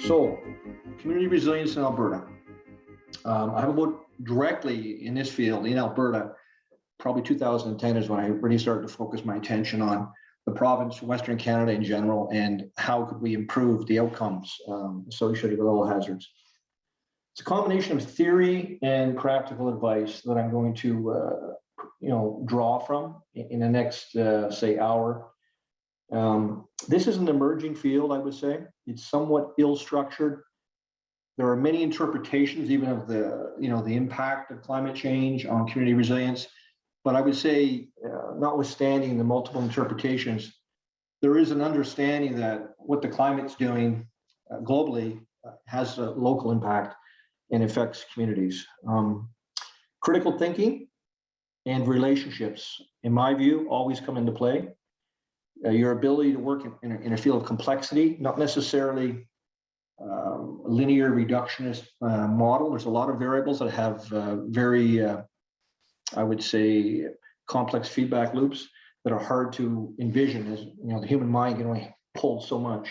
So, community resilience in Alberta. I have about directly in this field in Alberta, probably 2010 is when I really started to focus my attention on the province, Western Canada in general, and how could we improve the outcomes associated with all hazards. It's a combination of theory and practical advice that I'm going to draw from in the next, say, hour. This is an emerging field, I would say. It's somewhat ill-structured. There are many interpretations, even of the impact of climate change on community resilience. But I would say, notwithstanding the multiple interpretations, there is an understanding that what the climate's doing globally has a local impact and affects communities. Critical thinking and relationships, in my view, always come into play. Your ability to work in a field of complexity, not necessarily a linear reductionist model. There's a lot of variables that have very, I would say, complex feedback loops that are hard to envision, as the human mind can only pull so much.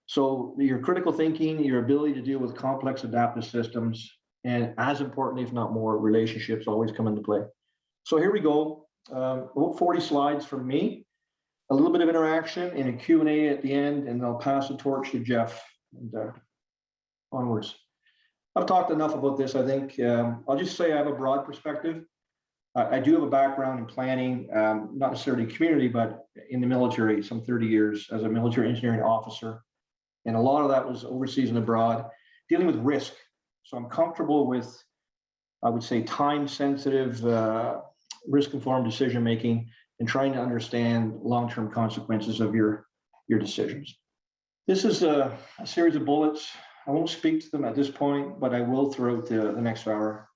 So your critical thinking, your ability to deal with complex adaptive systems, and as important, if not more, relationships always come into play. So here we go, about 40 slides from me, a little bit of interaction and a Q&A at the end, and I'll pass the torch to Jeff and onwards. I've talked enough about this, I think. I'll just say I have a broad perspective. I do have a background in planning, not necessarily community, but in the military, some 30 years as a military engineering officer. And a lot of that was overseas and abroad, dealing with risk. So I'm comfortable with, I would say, time-sensitive, risk-informed decision-making and trying to understand long-term consequences of your decisions. This is a series of bullets. I won't speak to them at this point, but I will throughout the next hour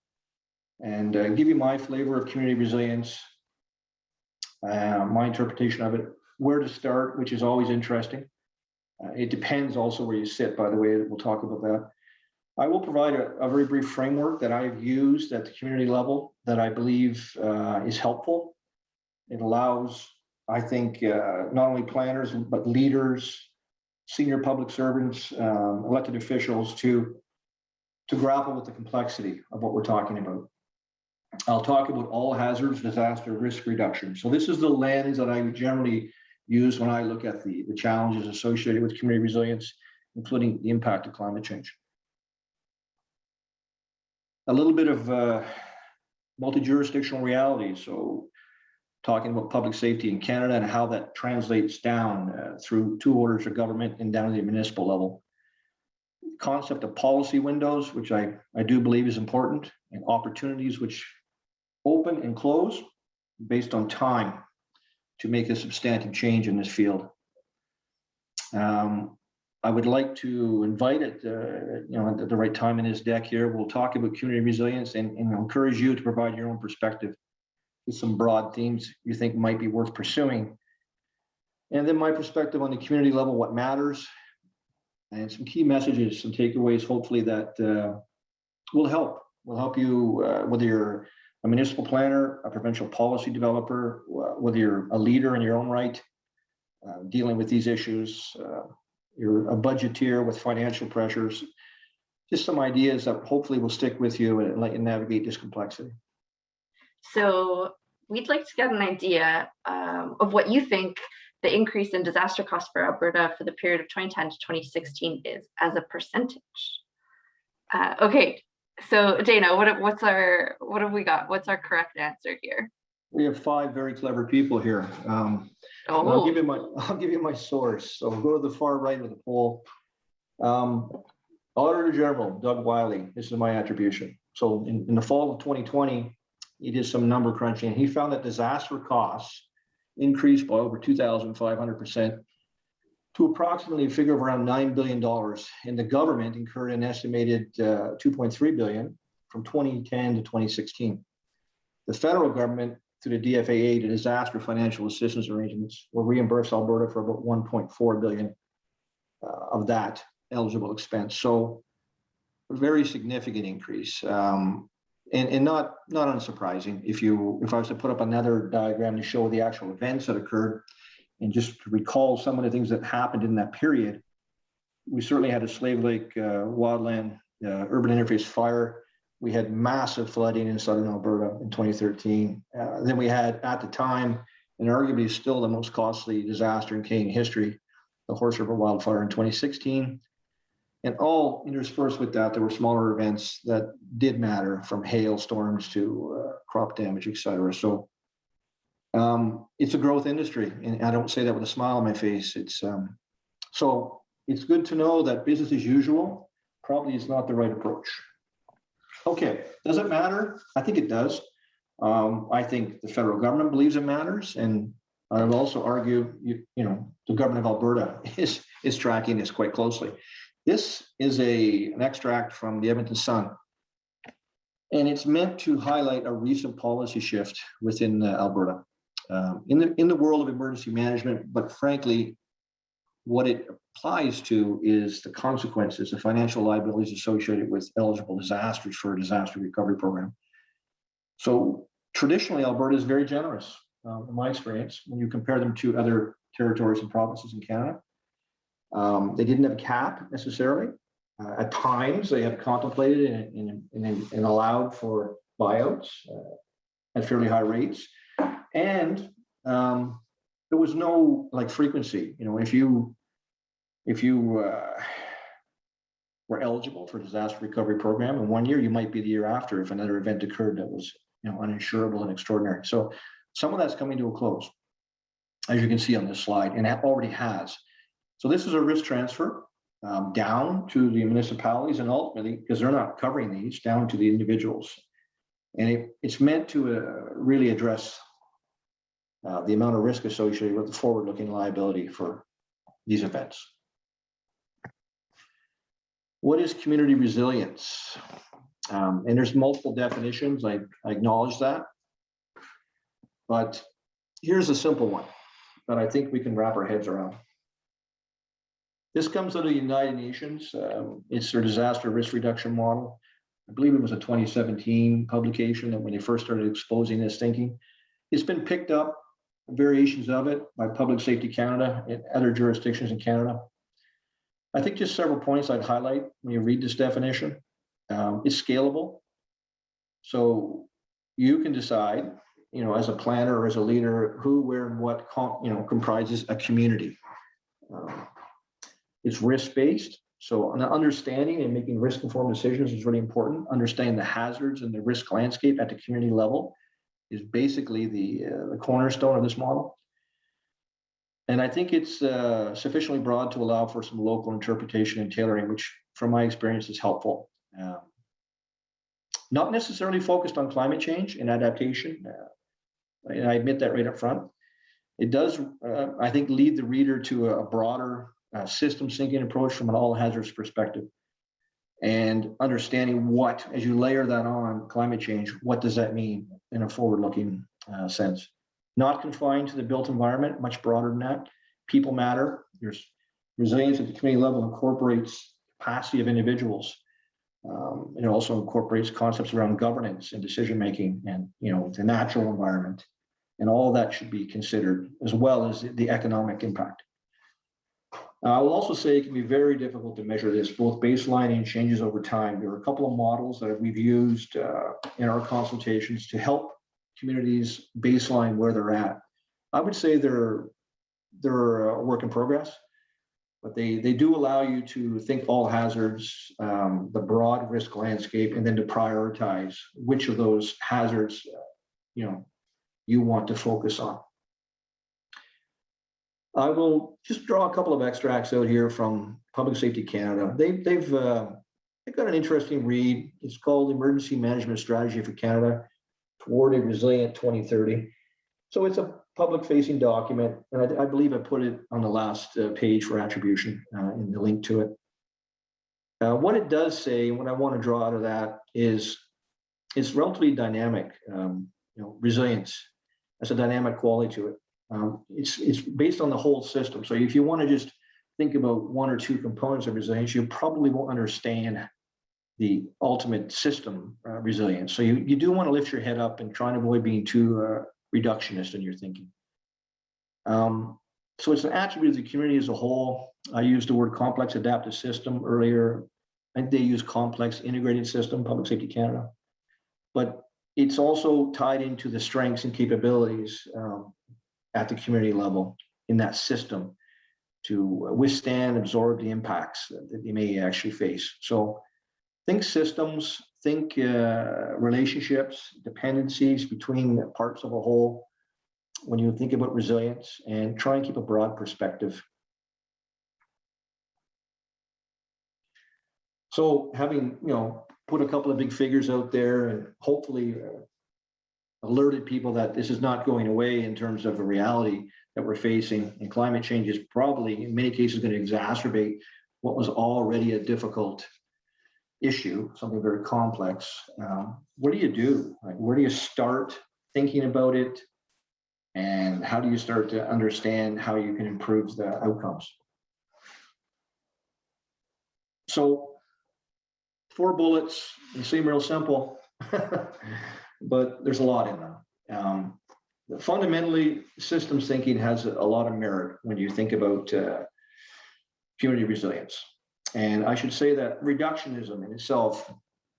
and give you my flavor of community resilience, my interpretation of it, where to start, which is always interesting. It depends also where you sit, by the way, we'll talk about that. I will provide a very brief framework that I've used at the community level that I believe is helpful. It allows, I think, not only planners, but leaders, senior public servants, elected officials to grapple with the complexity of what we're talking about. I'll talk about all hazards, disaster, risk reduction. So this is the lens that I generally use when I look at the challenges associated with community resilience, including the impact of climate change. A little bit of multi-jurisdictional reality. So talking about public safety in Canada and how that translates down through two orders of government and down to the municipal level. Concept of policy windows, which I do believe is important, and opportunities which open and close based on time to make a substantive change in this field. I would like to invite at the right time in this deck here, we'll talk about community resilience and encourage you to provide your own perspective with some broad themes you think might be worth pursuing. And then my perspective on the community level, what matters, and some key messages, some takeaways, hopefully that will help you, whether you're a municipal planner, a provincial policy developer, whether you're a leader in your own right, dealing with these issues, you're a budgeteer with financial pressures, just some ideas that hopefully will stick with you and let you navigate this complexity. So we'd like to get an idea of what you think the increase in disaster costs for Alberta for the period of 2010 to 2016 is as a percentage. Okay, so Dana, what have we got? What's our correct answer here? We have 5 very clever people here. I'll give you my source. So we'll go to the far right of the poll. Auditor General Doug Wiley. This is my attribution. So in the fall of 2020, he did some number crunching. He found that disaster costs increased by over 2,500% to approximately a figure of around $9 billion. And the government incurred an estimated $2.3 billion from 2010 to 2016. The federal government, through the DFAA, the disaster financial assistance arrangements, will reimburse Alberta for about $1.4 billion of that eligible expense. So a very significant increase. And not unsurprising. If I was to put up another diagram to show the actual events that occurred, and just to recall some of the things that happened in that period, we certainly had a Slave Lake wildland urban interface fire. We had massive flooding in southern Alberta in 2013. Then we had, at the time, and arguably still the most costly disaster in Canadian history, the Horse River wildfire in 2016. And all interspersed with that, there were smaller events that did matter, from hailstorms to crop damage, et cetera. So it's a growth industry, and I don't say that with a smile on my face. So it's good to know that business as usual probably is not the right approach. Okay, does it matter? I think it does. I think the federal government believes it matters, and I would also argue, the government of Alberta is tracking this quite closely. This is an extract from the Edmonton Sun, and it's meant to highlight a recent policy shift within Alberta in the world of emergency management. But frankly, what it applies to is the consequences, the financial liabilities associated with eligible disasters for a disaster recovery program. So traditionally, Alberta is very generous, in my experience, when you compare them to other territories and provinces in Canada. They didn't have a cap necessarily. At times, they have contemplated and allowed for buyouts at fairly high rates. And there was no frequency. If you were eligible for a disaster recovery program in 1 year, you might be the year after if another event occurred that was uninsurable and extraordinary. So some of that's coming to a close, as you can see on this slide, and that already has. So this is a risk transfer down to the municipalities, and ultimately, because they're not covering these, down to the individuals. And it's meant to really address the amount of risk associated with the forward-looking liability for these events. What is community resilience? And there's multiple definitions, I acknowledge that. But here's a simple one that I think we can wrap our heads around. This comes out of the United Nations. It's their disaster risk reduction model. I believe it was a 2017 publication that when they first started exposing this thinking. It's been picked up, variations of it, by Public Safety Canada and other jurisdictions in Canada. I think just several points I'd highlight when you read this definition. It's scalable. So you can decide, as a planner or as a leader, who, where, and what comprises a community. It's risk-based. So an understanding and making risk-informed decisions is really important. Understanding the hazards and the risk landscape at the community level is basically the cornerstone of this model. And I think it's sufficiently broad to allow for some local interpretation and tailoring, which from my experience is helpful. Not necessarily focused on climate change and adaptation. And I admit that right up front. It does, I think, lead the reader to a broader systems thinking approach from an all hazards perspective, and understanding what, as you layer that on climate change, what does that mean in a forward-looking sense? Not confined to the built environment, much broader than that. People matter. There's resilience at the community level incorporates capacity of individuals. It also incorporates concepts around governance and decision-making and, the natural environment. And all of that should be considered, as well as the economic impact. I will also say it can be very difficult to measure this, both baseline and changes over time. There are a couple of models that we've used in our consultations to help communities baseline where they're at. I would say they're a work in progress, but they do allow you to think all hazards, the broad risk landscape, and then to prioritize which of those hazards you want to focus on. I will just draw a couple of extracts out here from Public Safety Canada. They've got an interesting read. It's called Emergency Management Strategy for Canada Toward a Resilient 2030. So it's a public-facing document, and I believe I put it on the last page for attribution in the link to it. What it does say, and what I want to draw out of that is it's relatively dynamic. Resilience has a dynamic quality to it. It's based on the whole system. So if you want to just think about one or two components of resilience, you probably won't understand the ultimate system resilience. So you do want to lift your head up and try and avoid being too reductionist in your thinking. So it's an attribute of the community as a whole. I used the word complex adaptive system earlier. I think they use complex integrated system, Public Safety Canada. But it's also tied into the strengths and capabilities at the community level in that system to withstand, absorb the impacts that they may actually face. So think systems, think relationships, dependencies between parts of a whole when you think about resilience, and try and keep a broad perspective. So having, put a couple of big figures out there and hopefully alerted people that this is not going away in terms of a reality that we're facing, and climate change is probably in many cases going to exacerbate what was already a difficult issue, something very complex. What do you do? Where do you start thinking about it? And how do you start to understand how you can improve the outcomes? So 4 bullets, they seem real simple, but there's a lot in them. Fundamentally, systems thinking has a lot of merit when you think about community resilience. And I should say that reductionism in itself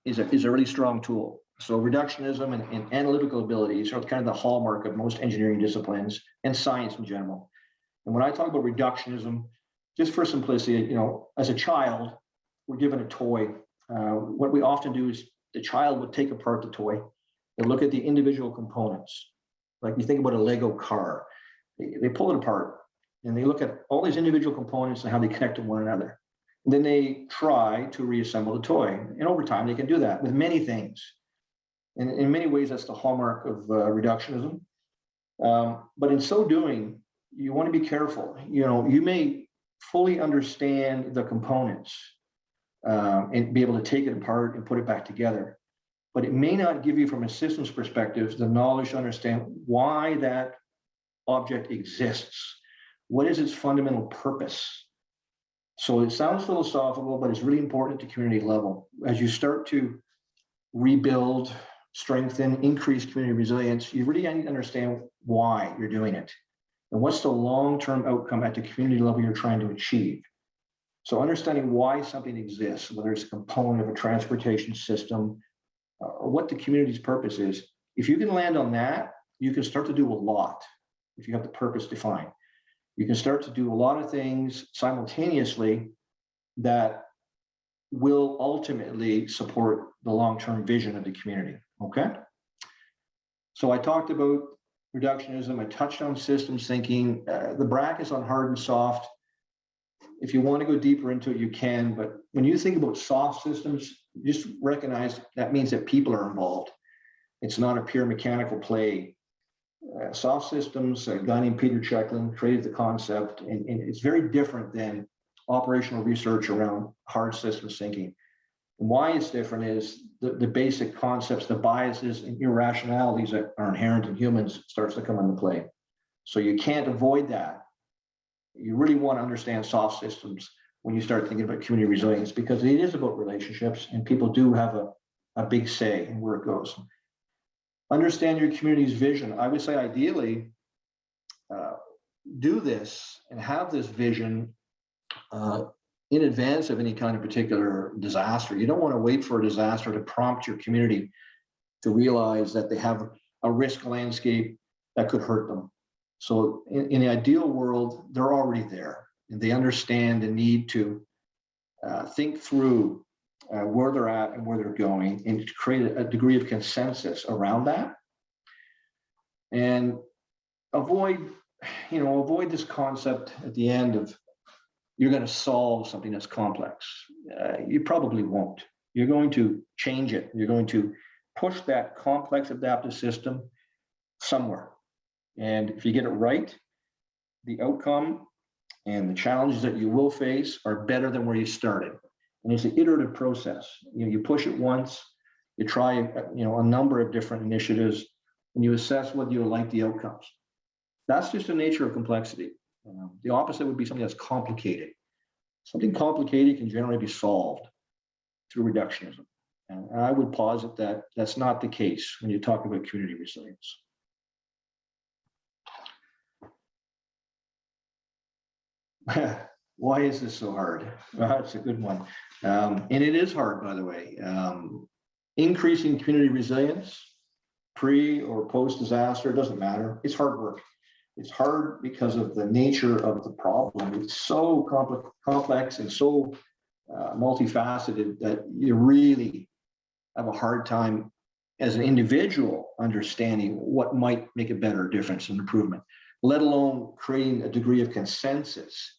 is a really strong tool. So reductionism and analytical abilities are kind of the hallmark of most engineering disciplines and science in general. And when I talk about reductionism, just for simplicity, as a child, we're given a toy. What we often do is the child would take apart the toy and look at the individual components. Like you think about a Lego car, they pull it apart and they look at all these individual components and how they connect to one another. And then they try to reassemble the toy. And over time, they can do that with many things. And in many ways, that's the hallmark of reductionism. But in so doing, you want to be careful. You may fully understand the components and be able to take it apart and put it back together. But it may not give you, from a systems perspective, the knowledge to understand why that object exists. What is its fundamental purpose? So it sounds philosophical, but it's really important at the community level. As you start to rebuild, strengthen, increase community resilience, you really need to understand why you're doing it. And what's the long-term outcome at the community level you're trying to achieve? So understanding why something exists, whether it's a component of a transportation system, or what the community's purpose is, if you can land on that, you can start to do a lot if you have the purpose defined. You can start to do a lot of things simultaneously that will ultimately support the long-term vision of the community, okay? So I talked about reductionism, I touched on systems thinking, the brackets on hard and soft. If you want to go deeper into it, you can, but when you think about soft systems, just recognize that means that people are involved. It's not a pure mechanical play. Soft systems, a guy named Peter Checklin created the concept, and it's very different than operational research around hard systems thinking. And why it's different is the basic concepts, the biases and irrationalities that are inherent in humans starts to come into play. So you can't avoid that. You really want to understand soft systems when you start thinking about community resilience, because it is about relationships and people do have a big say in where it goes. Understand your community's vision. I would say ideally, do this and have this vision in advance of any kind of particular disaster. You don't want to wait for a disaster to prompt your community to realize that they have a risk landscape that could hurt them. So in the ideal world, they're already there and they understand the need to think through where they're at and where they're going, and to create a degree of consensus around that. And avoid this concept at the end of you're going to solve something that's complex. You probably won't. You're going to change it. You're going to push that complex adaptive system somewhere. And if you get it right, the outcome and the challenges that you will face are better than where you started. And it's an iterative process. You push it once, you try a number of different initiatives, and you assess whether you like the outcomes. That's just the nature of complexity. The opposite would be something that's complicated. Something complicated can generally be solved through reductionism. And I would posit that that's not the case when you talk about community resilience. Why is this so hard? That's a good one. And it is hard, by the way. Increasing community resilience, pre or post disaster, doesn't matter. It's hard work. It's hard because of the nature of the problem. It's so complex and so multifaceted that you really have a hard time as an individual understanding what might make a better difference and improvement, let alone creating a degree of consensus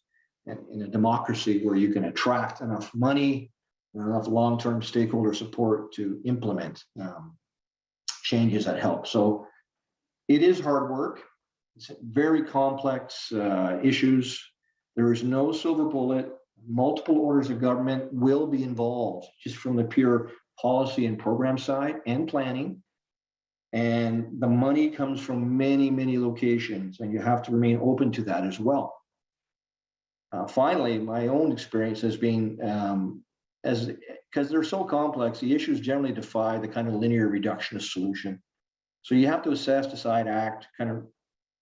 in a democracy where you can attract enough money and enough long-term stakeholder support to implement changes that help. So it is hard work. It's very complex issues. There is no silver bullet. Multiple orders of government will be involved just from the pure policy and program side and planning. And the money comes from many, many locations, and you have to remain open to that as well. Finally, my own experience has been, because they're so complex, the issues generally defy the kind of linear reductionist solution. So you have to assess, decide, act, kind of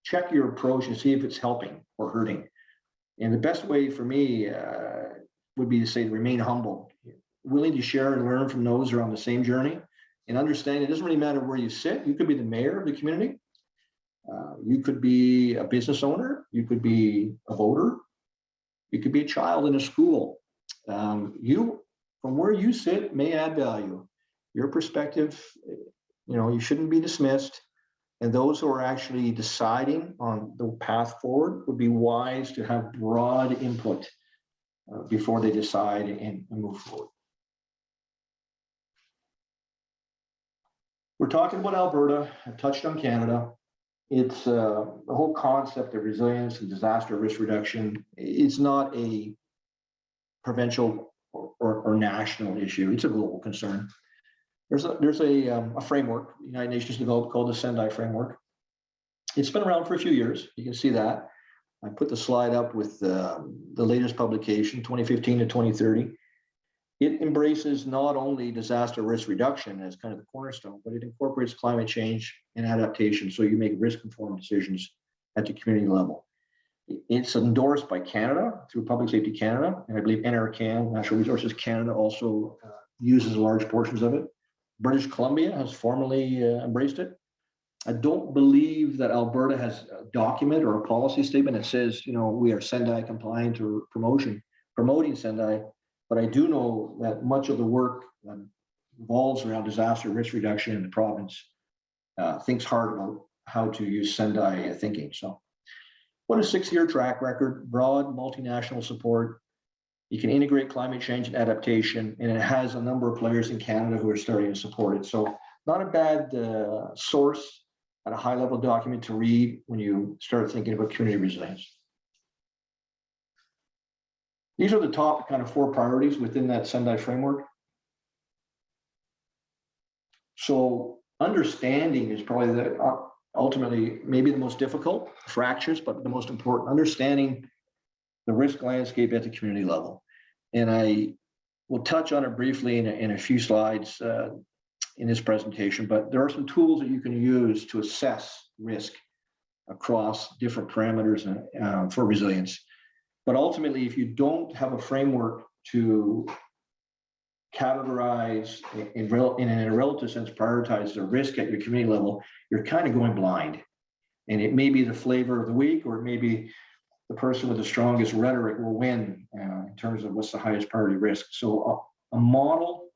check your approach and see if it's helping or hurting. And the best way for me would be to say to remain humble, willing to share and learn from those who are on the same journey, and understand it doesn't really matter where you sit. You could be the mayor of the community. You could be a business owner. You could be a voter. You could be a child in a school. You, from where you sit, may add value. Your perspective, you shouldn't be dismissed. And those who are actually deciding on the path forward would be wise to have broad input before they decide and move forward. We're talking about Alberta. I touched on Canada. It's the whole concept of resilience and disaster risk reduction. It's not a provincial or national issue. It's a global concern. There's a framework the United Nations developed called the Sendai Framework. It's been around for a few years. You can see that. I put the slide up with the latest publication, 2015 to 2030. It embraces not only disaster risk reduction as kind of the cornerstone, but it incorporates climate change and adaptation, so you make risk-informed decisions at the community level. It's endorsed by Canada through Public Safety Canada, and I believe NRCan, Natural Resources Canada, also uses large portions of it. British Columbia has formally embraced it. I don't believe that Alberta has a document or a policy statement that says, we are Sendai compliant or promoting Sendai. But I do know that much of the work that revolves around disaster risk reduction in the province thinks hard about how to use Sendai thinking. So, what a 6-year track record, broad multinational support. You can integrate climate change and adaptation, and it has a number of players in Canada who are starting to support it. So, not a bad source at a high-level document to read when you start thinking about community resilience. These are the top kind of 4 priorities within that Sendai framework. So understanding is probably ultimately maybe the most difficult, fractures, but the most important, understanding the risk landscape at the community level. And I will touch on it briefly in a few slides in this presentation, but there are some tools that you can use to assess risk across different parameters for resilience. But ultimately, if you don't have a framework to categorize in a relative sense, prioritize the risk at your community level, you're kind of going blind. And it may be the flavor of the week, or it may be the person with the strongest rhetoric will win in terms of what's the highest priority risk. So a model,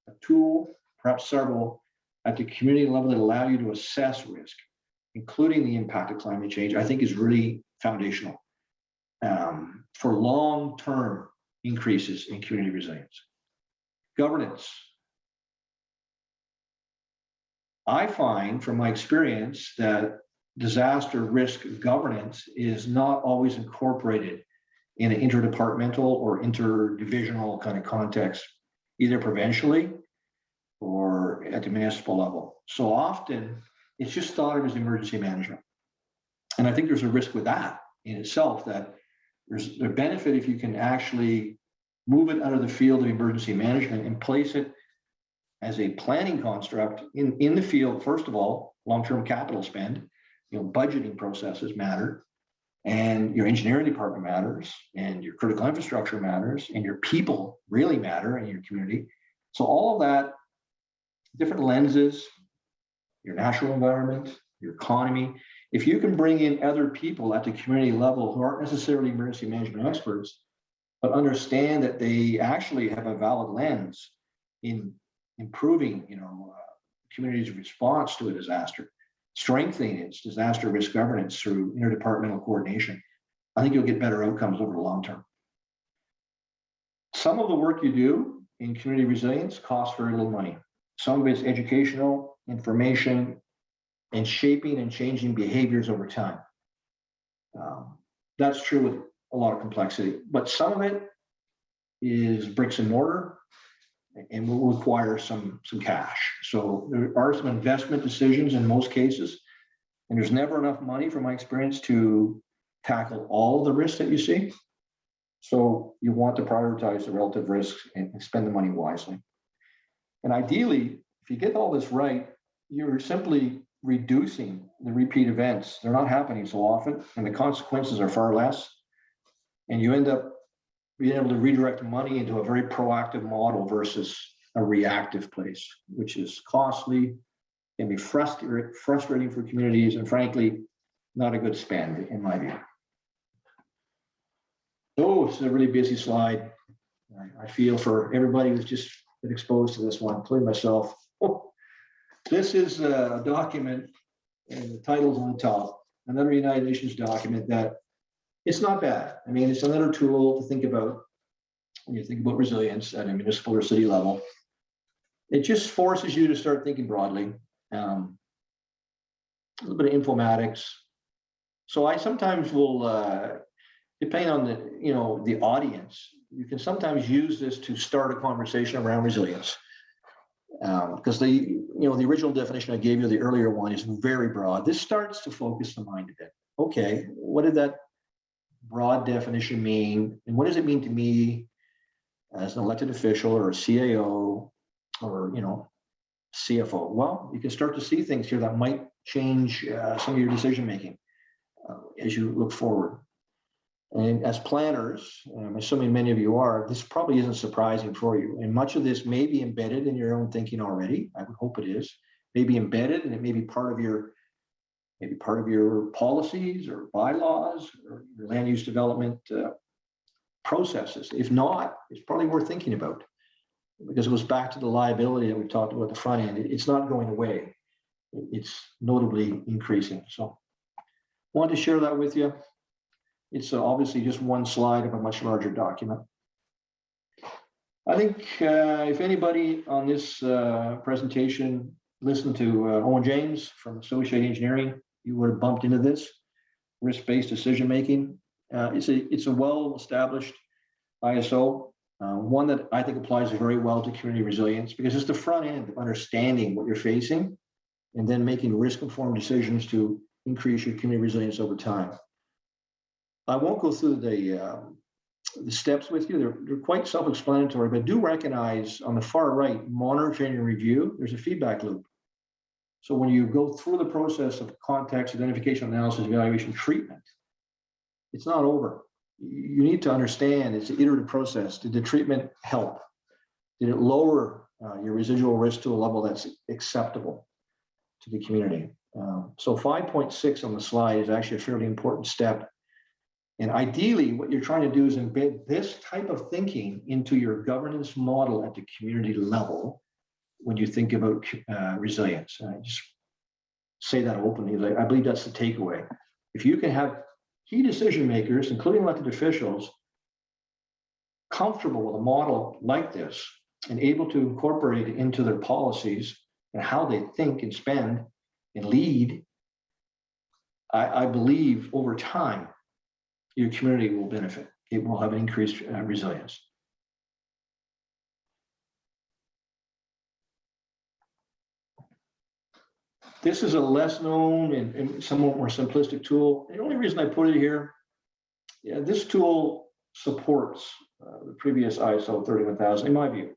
a tool, perhaps several at the community level that allow you to assess risk, including the impact of climate change, I think is really foundational for long-term increases in community resilience. Governance. I find from my experience that disaster risk governance is not always incorporated in an interdepartmental or interdivisional kind of context, either provincially or at the municipal level. So often it's just thought of as emergency management. And I think there's a risk with that in itself, that there's a benefit if you can actually move it out of the field of emergency management and place it as a planning construct in the field. First of all, long-term capital spend, budgeting processes matter, and your engineering department matters, and your critical infrastructure matters, and your people really matter in your community. So all of that, different lenses, your natural environment, your economy, if you can bring in other people at the community level who aren't necessarily emergency management experts, but understand that they actually have a valid lens in improving, community's response to a disaster, strengthening its disaster risk governance through interdepartmental coordination, I think you'll get better outcomes over the long term. Some of the work you do in community resilience costs very little money. Some of it's educational, information, and shaping and changing behaviors over time. That's true with a lot of complexity, but some of it is bricks and mortar and will require some cash. So there are some investment decisions in most cases, and there's never enough money, from my experience, to tackle all of the risks that you see. So you want to prioritize the relative risks and spend the money wisely. And ideally, if you get all this right, you're simply reducing the repeat events. They're not happening so often, and the consequences are far less. And you end up being able to redirect money into a very proactive model versus a reactive place, which is costly, can be frustrating for communities, and frankly, not a good spend, in my view. Oh, it's a really busy slide. I feel for everybody who's just been exposed to this one, including myself. Oh, this is a document, and the title's on the top, another United Nations document that it's not bad. I mean, it's another tool to think about when you think about resilience at a municipal or city level. It just forces you to start thinking broadly, a little bit of informatics. So I sometimes will, depending on the audience, you can sometimes use this to start a conversation around resilience. Because the original definition I gave you, the earlier one, is very broad. This starts to focus the mind a bit. Okay, what did that broad definition mean, and what does it mean to me as an elected official or a CAO or CFO? Well, you can start to see things here that might change some of your decision making as you look forward. And as planners, I'm assuming many of you are, this probably isn't surprising for you. And much of this may be embedded in your own thinking already. I would hope it is. Maybe embedded, and it may be part of your policies or bylaws or your land use development processes. If not, it's probably worth thinking about, because it goes back to the liability that we talked about at the front end. It's not going away. It's notably increasing. So I wanted to share that with you. It's obviously just one slide of a much larger document. I think if anybody on this presentation listened to Owen James from Associated Engineering, you would have bumped into this risk-based decision-making. It's a well-established ISO, one that I think applies very well to community resilience, because it's the front end of understanding what you're facing and then making risk-informed decisions to increase your community resilience over time. I won't go through the steps with you. They're quite self-explanatory, but do recognize on the far right, monitoring and review, there's a feedback loop. So when you go through the process of context, identification, analysis, evaluation, treatment, it's not over. You need to understand it's an iterative process. Did the treatment help? Did it lower your residual risk to a level that's acceptable to the community? So 5.6 on the slide is actually a fairly important step. And ideally, what you're trying to do is embed this type of thinking into your governance model at the community level when you think about resilience. And I just say that openly. I believe that's the takeaway. If you can have key decision makers, including elected officials, comfortable with a model like this and able to incorporate it into their policies and how they think and spend and lead, I believe over time, your community will benefit. It will have increased resilience. This is a less known and somewhat more simplistic tool. The only reason I put it here, this tool supports the previous ISO 31000, in my view.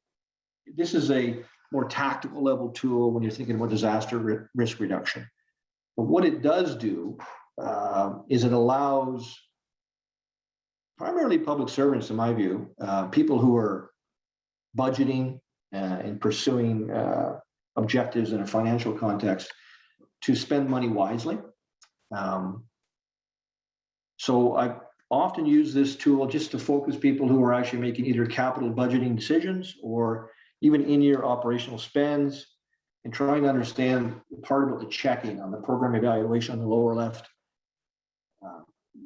This is a more tactical level tool when you're thinking about disaster risk reduction. But what it does do is it allows primarily public servants, in my view, people who are budgeting and pursuing objectives in a financial context, to spend money wisely. So I often use this tool just to focus people who are actually making either capital budgeting decisions or even in-year operational spends, and trying to understand the part about the checking on the program evaluation on the lower left.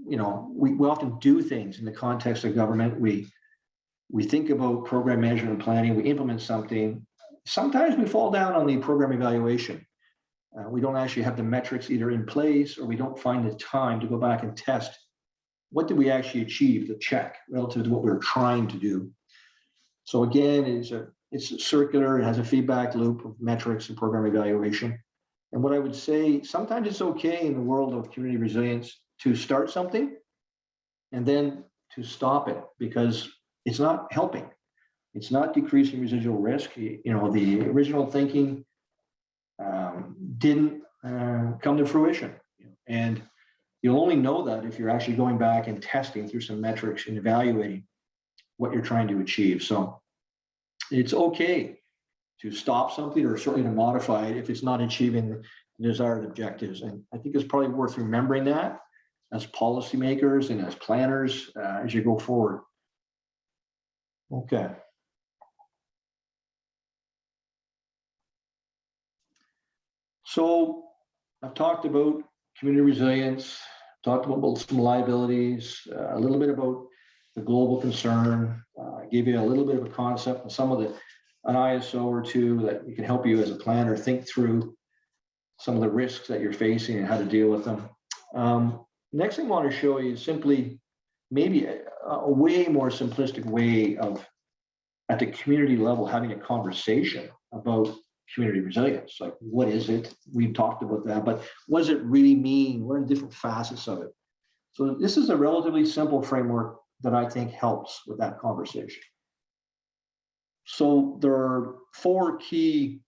We often do things in the context of government. We think about program management and planning, we implement something. Sometimes we fall down on the program evaluation. We don't actually have the metrics either in place, or we don't find the time to go back and test what did we actually achieve, the check, relative to what we were trying to do. So again, it's circular, it has a feedback loop of metrics and program evaluation. And what I would say, sometimes it's okay in the world of community resilience to start something and then to stop it, because it's not helping. It's not decreasing residual risk. The original thinking didn't come to fruition. And you'll only know that if you're actually going back and testing through some metrics and evaluating what you're trying to achieve. So it's okay to stop something, or certainly to modify it if it's not achieving the desired objectives. And I think it's probably worth remembering that as policymakers and as planners as you go forward. Okay. So I've talked about community resilience, talked about some liabilities, a little bit about the global concern. I gave you a little bit of a concept of some of an ISO or two that can help you as a planner think through some of the risks that you're facing and how to deal with them. Next thing I want to show you is simply maybe a way more simplistic way of, at the community level, having a conversation about community resilience. Like, what is it? We've talked about that, but what does it really mean? What are the different facets of it? So this is a relatively simple framework that I think helps with that conversation. So there are 4 key,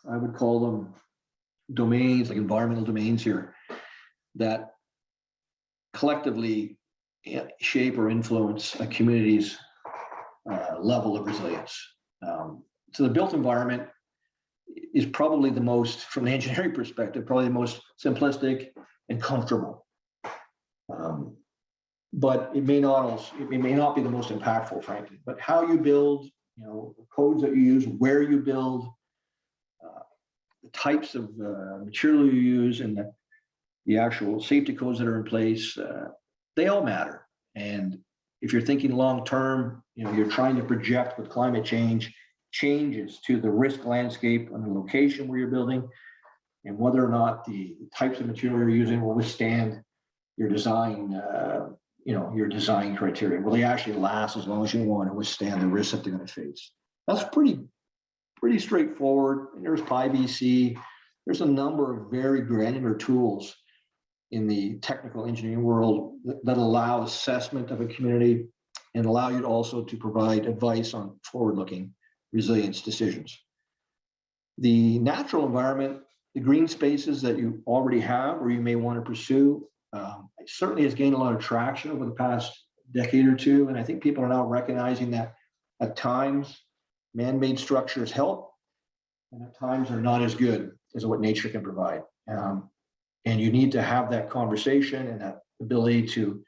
I would call them domains, like environmental domains here, that collectively shape or influence a community's level of resilience. So the built environment is probably the most, from the engineering perspective, probably the most simplistic and comfortable. But it may not be the most impactful, frankly. But how you build, the codes that you use, where you build, the types of material you use, and the actual safety codes that are in place, they all matter. And if you're thinking long term, you're trying to project with climate change changes to the risk landscape and the location where you're building, and whether or not the types of material you're using will withstand your design, your design criteria. Will they actually last as long as you want and withstand the risks that they're going to face? That's pretty straightforward. And there's PIBC. There's a number of very granular tools in the technical engineering world that allow assessment of a community and allow you also to provide advice on forward-looking resilience decisions. The natural environment, the green spaces that you already have or you may want to pursue, certainly has gained a lot of traction over the past decade or two. And I think people are now recognizing that at times man-made structures help, and at times they're not as good as what nature can provide. And you need to have that conversation and that ability to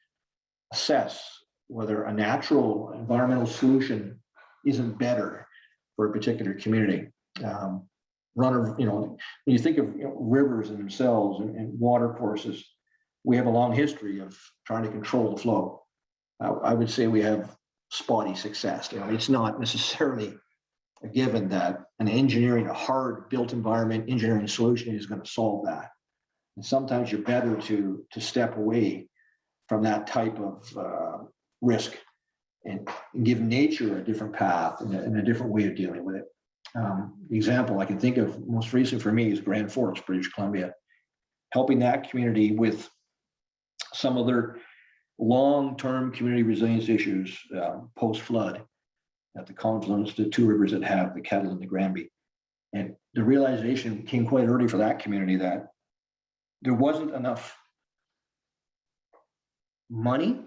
assess whether a natural environmental solution isn't better for a particular community. When you think of rivers in themselves and water courses, we have a long history of trying to control the flow. I would say we have spotty success. It's not necessarily a given that a hard built environment engineering solution is going to solve that. And sometimes you're better to step away from that type of risk and give nature a different path and a different way of dealing with it. The example I can think of most recent for me is Grand Forks, British Columbia, helping that community with some of their long-term community resilience issues post-flood at the confluence of the two rivers that have the Kettle and the Granby. And the realization came quite early for that community that there wasn't enough money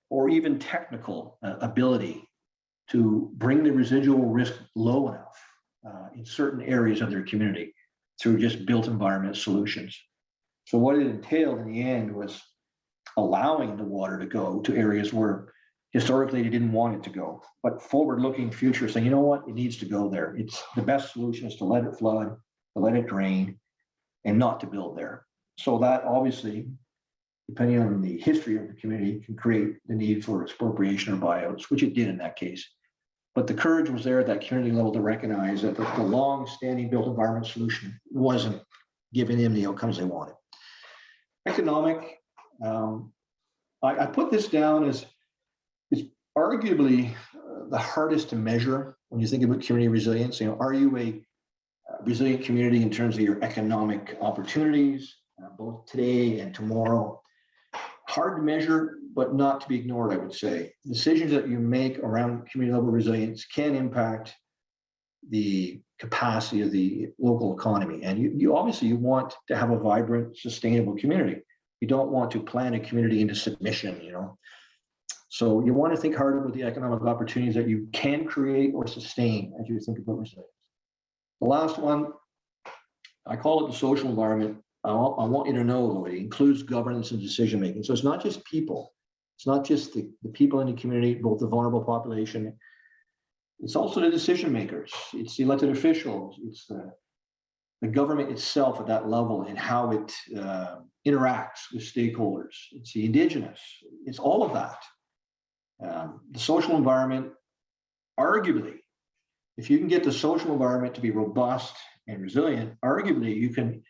or even technical ability to bring the residual risk low enough in certain areas of their community through just built environment solutions. So what it entailed in the end was allowing the water to go to areas where historically they didn't want it to go, but forward-looking future saying, you know what, it needs to go there. It's the best solution is to let it flood, to let it drain, and not to build there. So that obviously, depending on the history of the community, can create the need for expropriation or buyouts, which it did in that case. But the courage was there at that community level to recognize that the long-standing built environment solution wasn't giving them the outcomes they wanted. Economic, I put this down as it's arguably the hardest to measure when you think about community resilience. You know, are you a resilient community in terms of your economic opportunities, both today and tomorrow? Hard to measure, but not to be ignored, I would say. Decisions that you make around community level resilience can impact the capacity of the local economy. And you obviously you want to have a vibrant, sustainable community. You don't want to plan a community into submission, you know. So you want to think hard about the economic opportunities that you can create or sustain as you think about resilience. The last one, I call it the social environment. I want you to know, though, it includes governance and decision making. So it's not just people. It's not just the people in the community, both the vulnerable population. It's also the decision makers. It's the elected officials. It's the government itself at that level and how it interacts with stakeholders. It's the Indigenous. It's all of that. The social environment, arguably, if you can get the social environment to be robust and resilient, arguably you can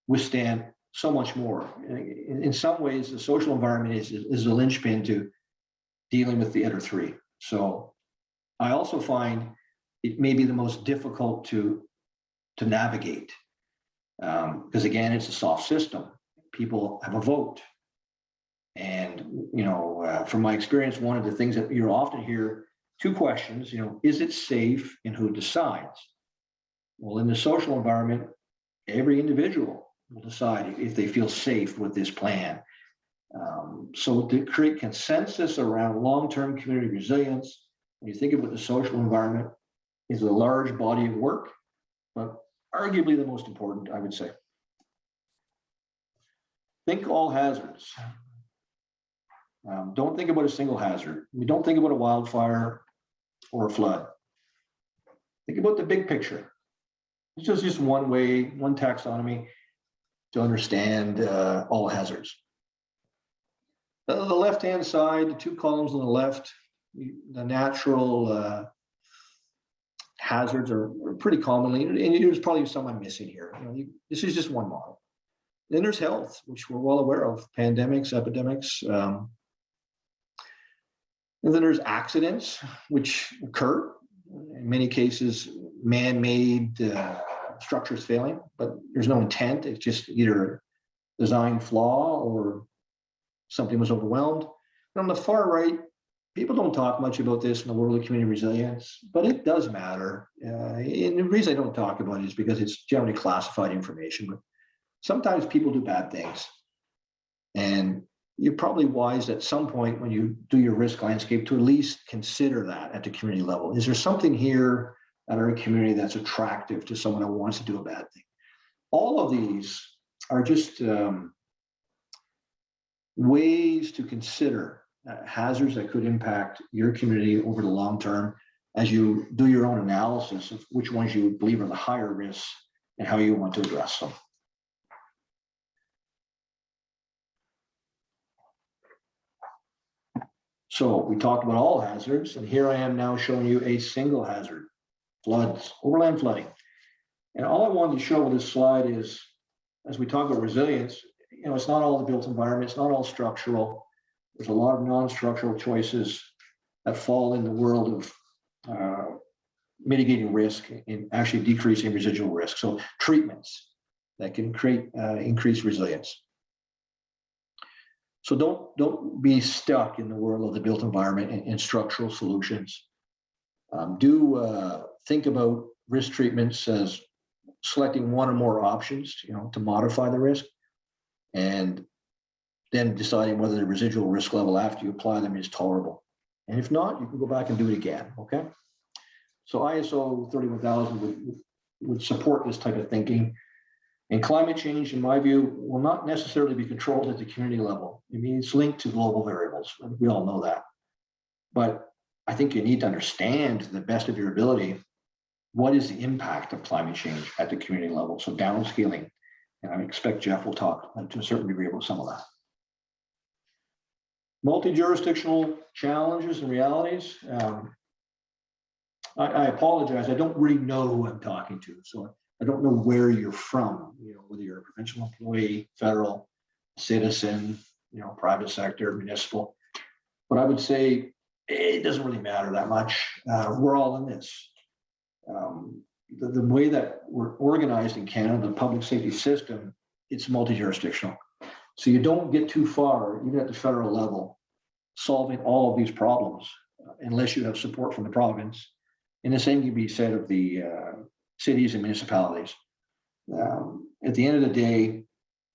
withstand so much more. In some ways, the social environment is a linchpin to dealing with the other three. So I also find it may be the most difficult to navigate because again, it's a soft system. People have a vote. And, you know, from my experience, one of the things that you often hear, two questions, you know, is it safe and who decides? Well, in the social environment, every individual will decide if they feel safe with this plan. So to create consensus around long-term community resilience, when you think about the social environment, is a large body of work, but arguably the most important, I would say. Think all hazards. Don't think about a single hazard. We don't think about a wildfire or a flood. Think about the big picture. It's just one way, one taxonomy to understand all hazards. The left-hand side, the two columns on the left, the natural hazards are pretty commonly, and there's probably some I'm missing here. You know, this is just one model. Then there's health, which we're well aware of, pandemics, epidemics. And then there's accidents, which occur. In many cases, man-made structures failing, but there's no intent. It's just either a design flaw or something was overwhelmed. And on the far right, people don't talk much about this in the world of community resilience, but it does matter. And the reason I don't talk about it is because it's generally classified information, but sometimes people do bad things. And you're probably wise at some point when you do your risk landscape to at least consider that at the community level. Is there something here at our community that's attractive to someone who wants to do a bad thing? All of these are just ways to consider hazards that could impact your community over the long term as you do your own analysis of which ones you believe are the higher risks and how you want to address them. So we talked about all hazards, and here I am now showing you a single hazard, floods, overland flooding. And all I wanted to show with this slide is as we talk about resilience, it's not all the built environment, it's not all structural. There's a lot of non-structural choices that fall in the world of mitigating risk and actually decreasing residual risk. So treatments that can create increased resilience. So don't be stuck in the world of the built environment and structural solutions. Do think about risk treatments as selecting one or more options, to modify the risk, and then deciding whether the residual risk level after you apply them is tolerable. And if not, you can go back and do it again, okay? So ISO 31000 would support this type of thinking. And climate change, in my view, will not necessarily be controlled at the community level. I mean, it's linked to global variables. We all know that. But I think you need to understand, to the best of your ability, what is the impact of climate change at the community level. So downscaling, and I expect Jeff will talk to a certain degree about some of that. Multi-jurisdictional challenges and realities. I apologize, I don't really know who I'm talking to. So I don't know where you're from, whether you're a provincial employee, federal, citizen, private sector, municipal. But I would say it doesn't really matter that much. We're all in this. The way that we're organized in Canada, the public safety system, it's multi-jurisdictional. So you don't get too far, even at the federal level, solving all of these problems unless you have support from the province. And the same can be said of the cities and municipalities. At the end of the day,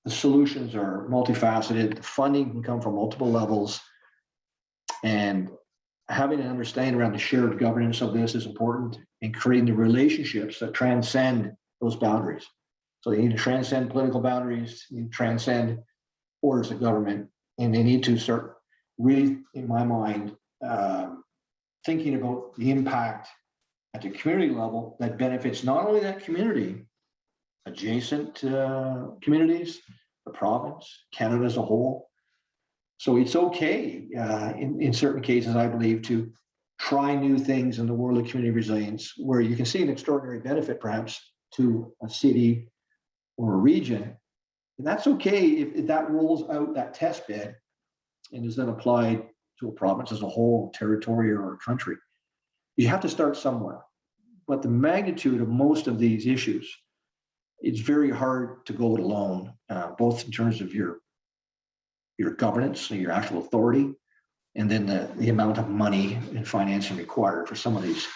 the solutions are multifaceted. The funding can come from multiple levels. And having an understanding around the shared governance of this is important, and creating the relationships that transcend those boundaries. So they need to transcend political boundaries, you need to transcend orders of government, and they need to start really, in my mind, thinking about the impact at the community level that benefits not only that community, adjacent communities, the province, Canada as a whole. So it's okay in certain cases, I believe, to try new things in the world of community resilience, where you can see an extraordinary benefit perhaps to a city or a region. And that's okay if that rolls out that test bed and is then applied to a province as a whole, territory, or a country. You have to start somewhere. But the magnitude of most of these issues, it's very hard to go it alone, both in terms of your governance and your actual authority, and then the amount of money and financing required for some of these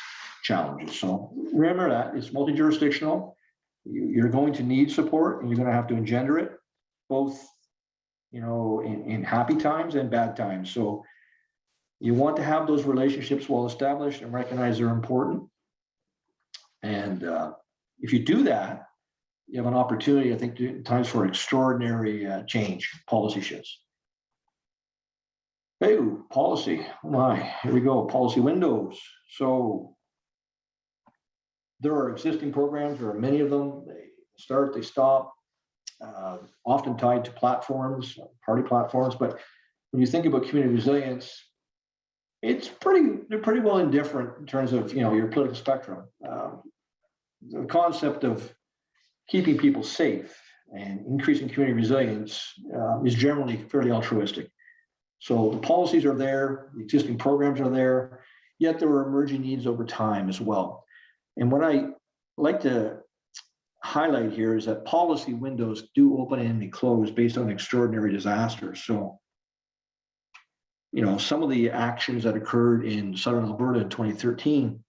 challenges. So remember that it's multi-jurisdictional. You're going to need support, and you're going to have to engender it, both in happy times and bad times. So you want to have those relationships well established and recognize they're important. And if you do that, you have an opportunity, I think, at times for extraordinary change, policy shifts. Hey, policy. Oh my, here we go. Policy windows. So there are existing programs. There are many of them. They start, they stop, often tied to platforms, party platforms. But when you think about community resilience, they're pretty well indifferent in terms of your political spectrum. The concept of keeping people safe and increasing community resilience is generally fairly altruistic. So the policies are there, the existing programs are there, yet there are emerging needs over time as well. And what I like to highlight here is that policy windows do open and close based on extraordinary disasters. So, some of the actions that occurred in southern Alberta in 2013,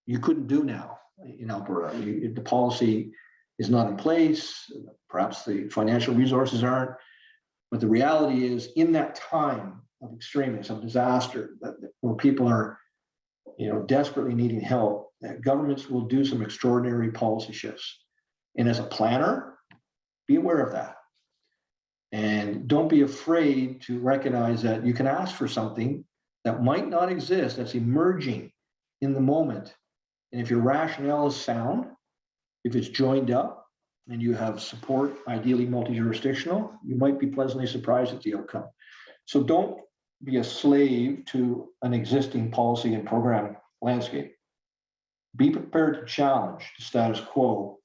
you couldn't do now in Alberta. The policy is not in place, perhaps the financial resources aren't. But the reality is, in that time of extremis, of disaster, where people are, desperately needing help, that governments will do some extraordinary policy shifts. And as a planner, be aware of that. And don't be afraid to recognize that you can ask for something that might not exist, that's emerging in the moment. And if your rationale is sound, if it's joined up, and you have support, ideally multi-jurisdictional, you might be pleasantly surprised at the outcome. So don't be a slave to an existing policy and program landscape. Be prepared to challenge the status quo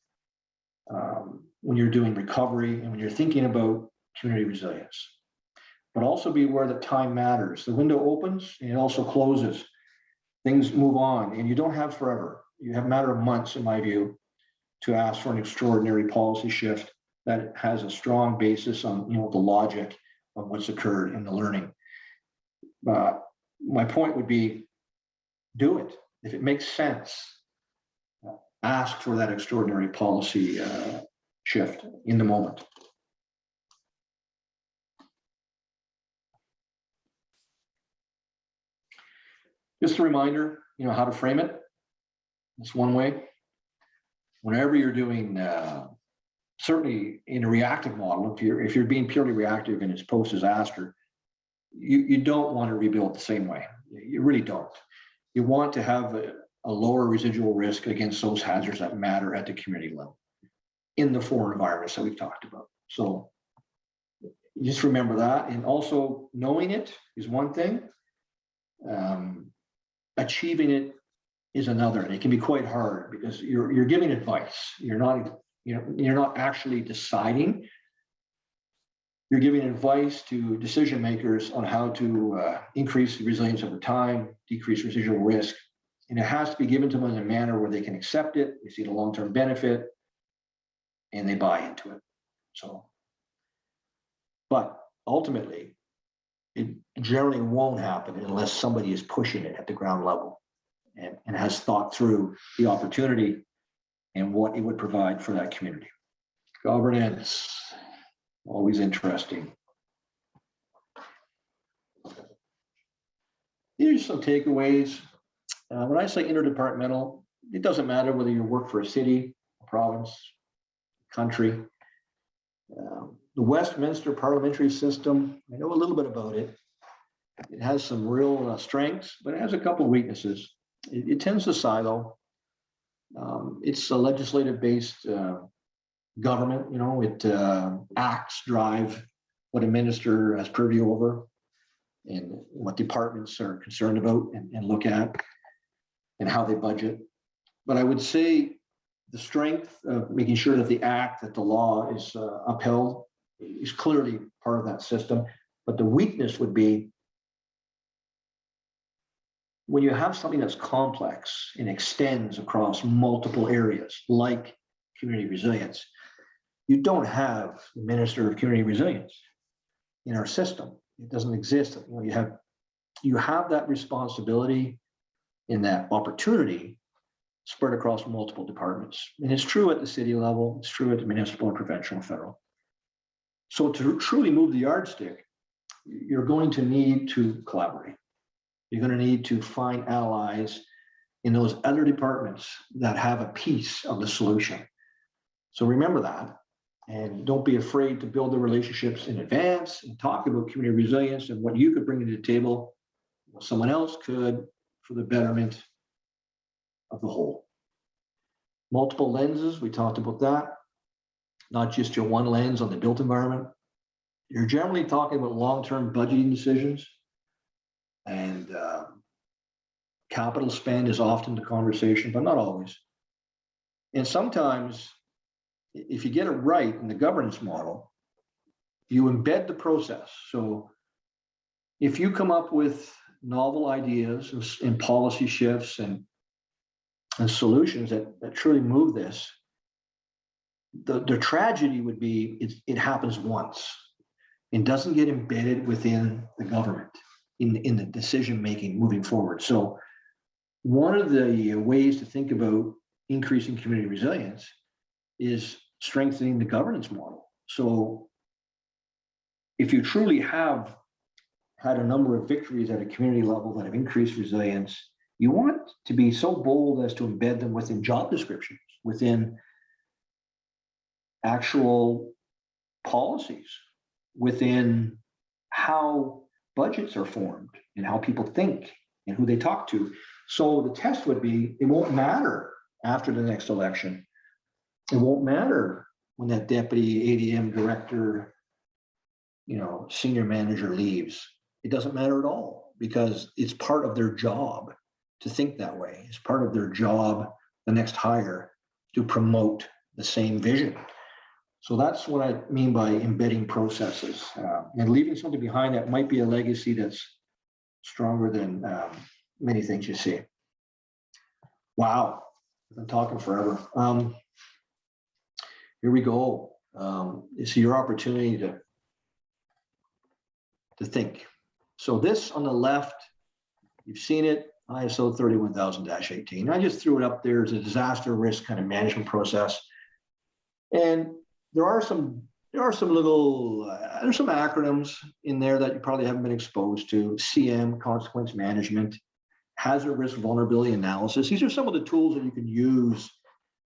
when you're doing recovery and when you're thinking about community resilience. But also be aware that time matters. The window opens and it also closes. Things move on, and you don't have forever. You have a matter of months, in my view, to ask for an extraordinary policy shift that has a strong basis on, the logic of what's occurred in the learning. My point would be, do it. If it makes sense, ask for that extraordinary policy shift in the moment. Just a reminder, how to frame it. That's one way. Whenever you're doing, certainly in a reactive model, if you're being purely reactive and it's post-disaster, you don't want to rebuild the same way. You really don't. You want to have a lower residual risk against those hazards that matter at the community level in the four environments that we've talked about. So just remember that. And also knowing it is one thing. Achieving it is another, and it can be quite hard because you're giving advice. You're not actually deciding. You're giving advice to decision makers on how to increase the resilience over time, decrease residual risk, and it has to be given to them in a manner where they can accept it, they see the long-term benefit, and they buy into it. So, but ultimately, it generally won't happen unless somebody is pushing it at the ground level and has thought through the opportunity and what it would provide for that community. Governance, always interesting. Here's some takeaways. When I say interdepartmental, it doesn't matter whether you work for a city, a province, country. The Westminster parliamentary system, I know a little bit about it. It has some real strengths, but it has a couple of weaknesses. It tends to silo. It's a legislative-based government. It acts drive what a minister has purview over and what departments are concerned about and look at and how they budget. But I would say the strength of making sure that that the law is upheld is clearly part of that system. But the weakness would be when you have something that's complex and extends across multiple areas, like community resilience, you don't have the Minister of Community Resilience in our system. It doesn't exist. You have that responsibility and that opportunity spread across multiple departments. And it's true at the city level, it's true at the municipal and provincial and federal. So to truly move the yardstick, you're going to need to collaborate. You're going to need to find allies in those other departments that have a piece of the solution. So remember that, and don't be afraid to build the relationships in advance and talk about community resilience and what you could bring to the table, what someone else could for the betterment of the whole. Multiple lenses, we talked about that. Not just your one lens on the built environment. You're generally talking about long-term budgeting decisions, and capital spend is often the conversation, but not always. And sometimes, if you get it right in the governance model, you embed the process. So if you come up with novel ideas and policy shifts and solutions that truly move this, the tragedy would be it happens once and doesn't get embedded within the government in the decision making moving forward. So one of the ways to think about increasing community resilience is strengthening the governance model. So if you truly have had a number of victories at a community level that have increased resilience, you want to be so bold as to embed them within job descriptions, within actual policies, within how budgets are formed and how people think and who they talk to. So the test would be, it won't matter after the next election. It won't matter when that deputy ADM director, senior manager leaves. It doesn't matter at all, because it's part of their job to think that way. It's part of their job, the next hire, to promote the same vision. So that's what I mean by embedding processes and leaving something behind that might be a legacy that's stronger than many things you see. Wow, I've been talking forever. Here we go. It's your opportunity to think. So this on the left, you've seen it, ISO 31000-18. I just threw it up there as a disaster risk kind of management process. And there are some little, there's some acronyms in there that you probably haven't been exposed to. CM, consequence management, hazard risk vulnerability analysis. These are some of the tools that you can use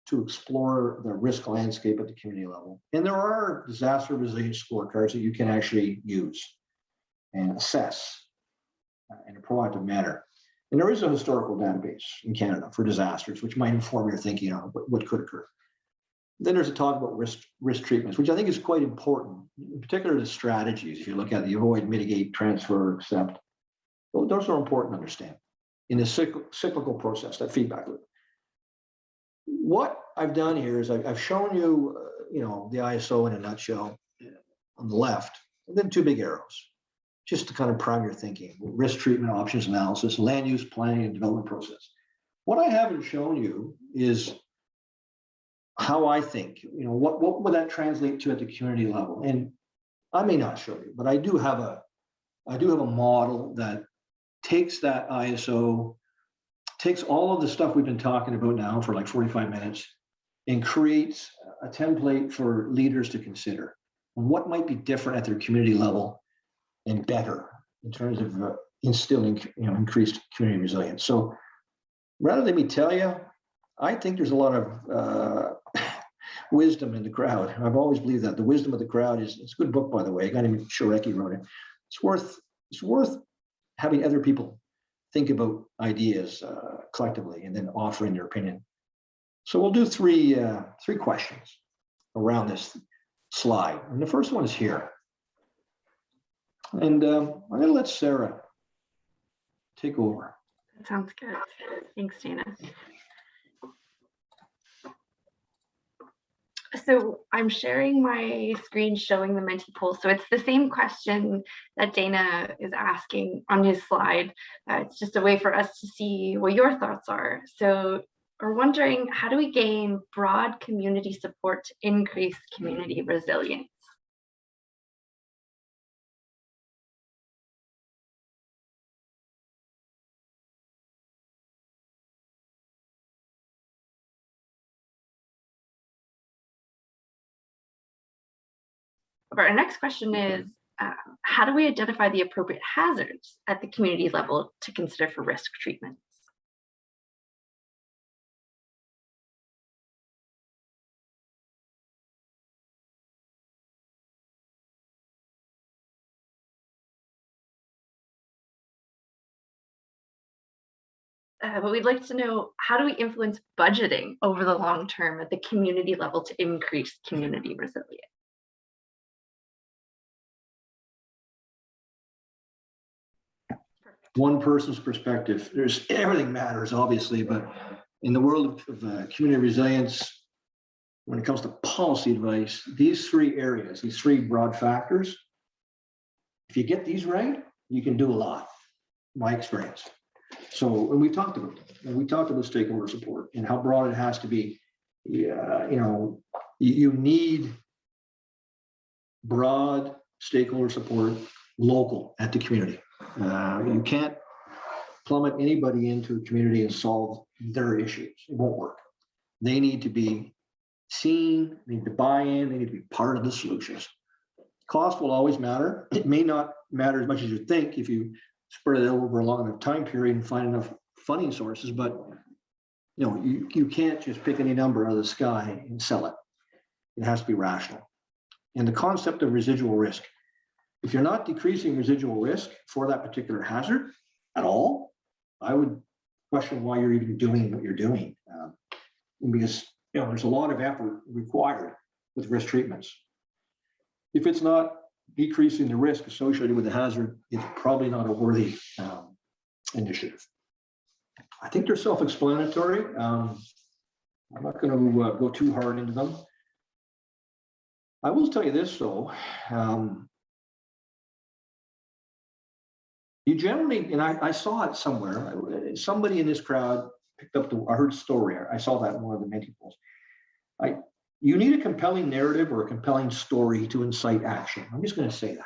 to explore the risk landscape at the community level. And there are disaster resilience scorecards that you can actually use and assess in a proactive manner. And there is a historical database in Canada for disasters, which might inform your thinking on what could occur. Then there's a talk about risk treatments, which I think is quite important, in particular the strategies. If you look at the avoid, mitigate, transfer, accept, those are important to understand in the cyclical process, that feedback loop. What I've done here is I've shown you, the ISO in a nutshell on the left, and then two big arrows, just to kind of prime your thinking: risk treatment, options analysis, land use planning, and development process. What I haven't shown you is how I think, what would that translate to at the community level? And I may not show you, but I do have a model that takes that ISO, takes all of the stuff we've been talking about now for like 45 minutes and creates a template for leaders to consider and what might be different at their community level and better in terms of instilling increased community resilience. So rather than me tell you, I think there's a lot of wisdom in the crowd. I've always believed that the wisdom of the crowd it's a good book, by the way. A guy named Shoreki wrote it. It's worth having other people think about ideas collectively and then offering their opinion. So we'll do three questions around this slide. And the first one is here. And I'm going to let Sarah take over. That sounds good. Thanks, Dana. So I'm sharing my screen showing the mentee poll. So it's the same question that Dana is asking on his slide. It's just a way for us to see what your thoughts are. So we're wondering, how do we gain broad community support to increase community resilience? Our next question is, how do we identify the appropriate hazards at the community level to consider for risk treatments? But we'd like to know, how do we influence budgeting over the long term at the community level to increase community resilience? One person's perspective. There's everything matters, obviously, but in the world of community resilience, when it comes to policy advice, these three areas, these three broad factors, if you get these right, you can do a lot, my experience. So when we talked about stakeholder support and how broad it has to be, you need broad stakeholder support local at the community. You can't plummet anybody into a community and solve their issues. It won't work. They need to be seen, they need to buy in, they need to be part of the solutions. Cost will always matter. It may not matter as much as you think if you spread it over a long enough time period and find enough funding sources, but you can't just pick any number out of the sky and sell it. It has to be rational. And the concept of residual risk, if you're not decreasing residual risk for that particular hazard at all, I would question why you're even doing what you're doing. Because there's a lot of effort required with risk treatments. If it's not decreasing the risk associated with the hazard, it's probably not a worthy initiative. I think they're self-explanatory. I'm not going to go too hard into them. I will tell you this though, you generally, and I saw it somewhere, somebody in this crowd picked up I heard a story, I saw that in one of the mentee polls. You need a compelling narrative or a compelling story to incite action. I'm just going to say that.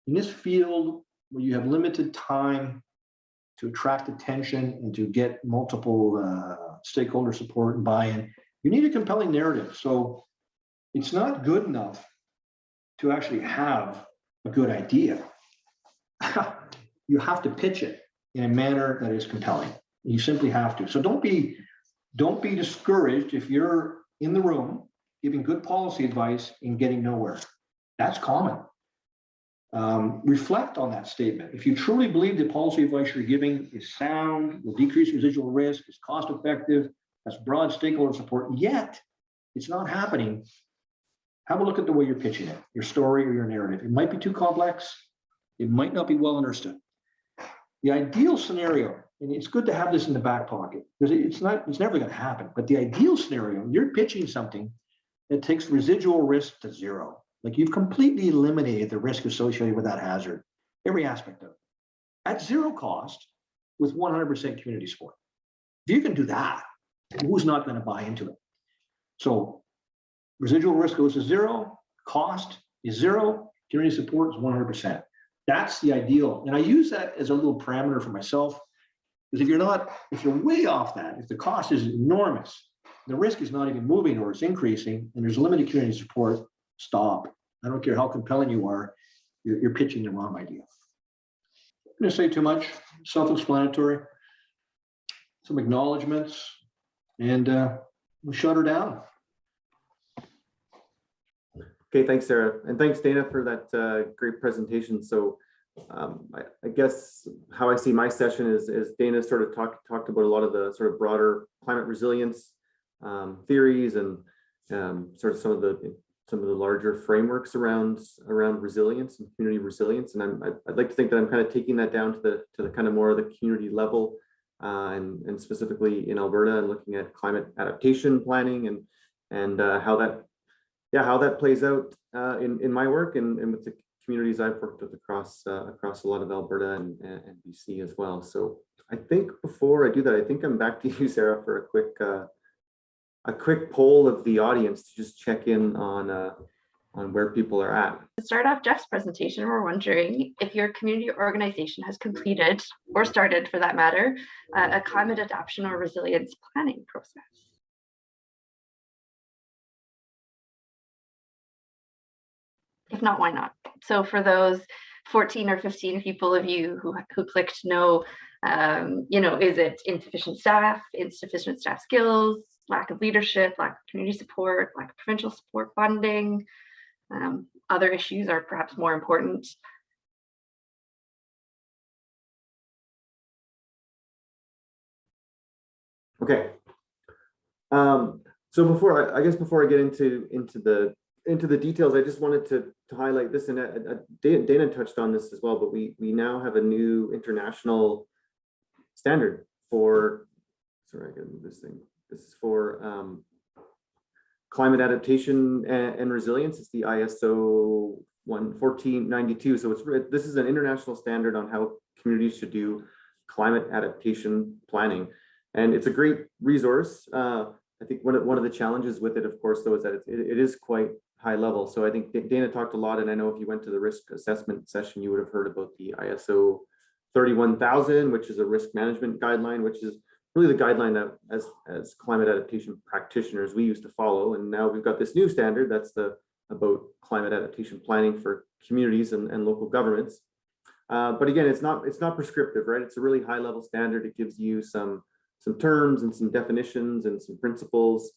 In this field where you have limited time to attract attention and to get multiple stakeholder support and buy-in, you need a compelling narrative. So it's not good enough to actually have a good idea. You have to pitch it in a manner that is compelling. You simply have to. So don't be discouraged if you're in the room giving good policy advice and getting nowhere. That's common. Reflect on that statement. If you truly believe the policy advice you're giving is sound, will decrease residual risk, is cost effective, has broad stakeholder support, yet it's not happening, have a look at the way you're pitching it, your story or your narrative. It might be too complex. It might not be well understood. The ideal scenario, and it's good to have this in the back pocket because it's never going to happen, but the ideal scenario, you're pitching something that takes residual risk to zero. Like you've completely eliminated the risk associated with that hazard, every aspect of it, at zero cost with 100% community support. If you can do that, who's not going to buy into it? So residual risk goes to zero, cost is zero, community support is 100%. That's the ideal. And I use that as a little parameter for myself, because if you're way off that, if the cost is enormous, the risk is not even moving or it's increasing, and there's limited community support, stop. I don't care how compelling you are, you're pitching the wrong idea. I'm going to say too much, self-explanatory, some acknowledgements, and we'll shut her down. Okay, thanks, Sarah. And thanks, Dana, for that great presentation. So I guess how I see my session is Dana sort of talked about a lot of the sort of broader climate resilience theories and sort of some of the larger frameworks around resilience and community resilience. And I'd like to think that I'm kind of taking that down to the kind of more of the community level and specifically in Alberta and looking at climate adaptation planning and how that plays out in my work and with the communities I've worked with across a lot of Alberta and BC as well. So I think before I do that, I think I'm back to you, Sarah, for a quick poll of the audience to just check in on where people are at. To start off Jeff's presentation, we're wondering if your community organization has completed, or started for that matter, a climate adaptation or resilience planning process. If not, why not? So for those 14 or 15 people of you who clicked no, is it insufficient staff skills, lack of leadership, lack of community support, lack of provincial support funding? Other issues are perhaps more important. Okay. So before I get into the details, I just wanted to highlight this, and Dana touched on this as well, but we now have a new international standard for, sorry, I gotta move this thing. This is for climate adaptation and resilience. It's the ISO 1492. So this is an international standard on how communities should do climate adaptation planning. And it's a great resource. I think one of the challenges with it, of course, though, is that it is quite high level. So I think Dana talked a lot, and I know if you went to the risk assessment session, you would have heard about the ISO 31000, which is a risk management guideline, which is really the guideline that as climate adaptation practitioners we used to follow. And now we've got this new standard that's about climate adaptation planning for communities and local governments. But again, it's not prescriptive, right? It's a really high level standard. It gives you some terms and some definitions and some principles.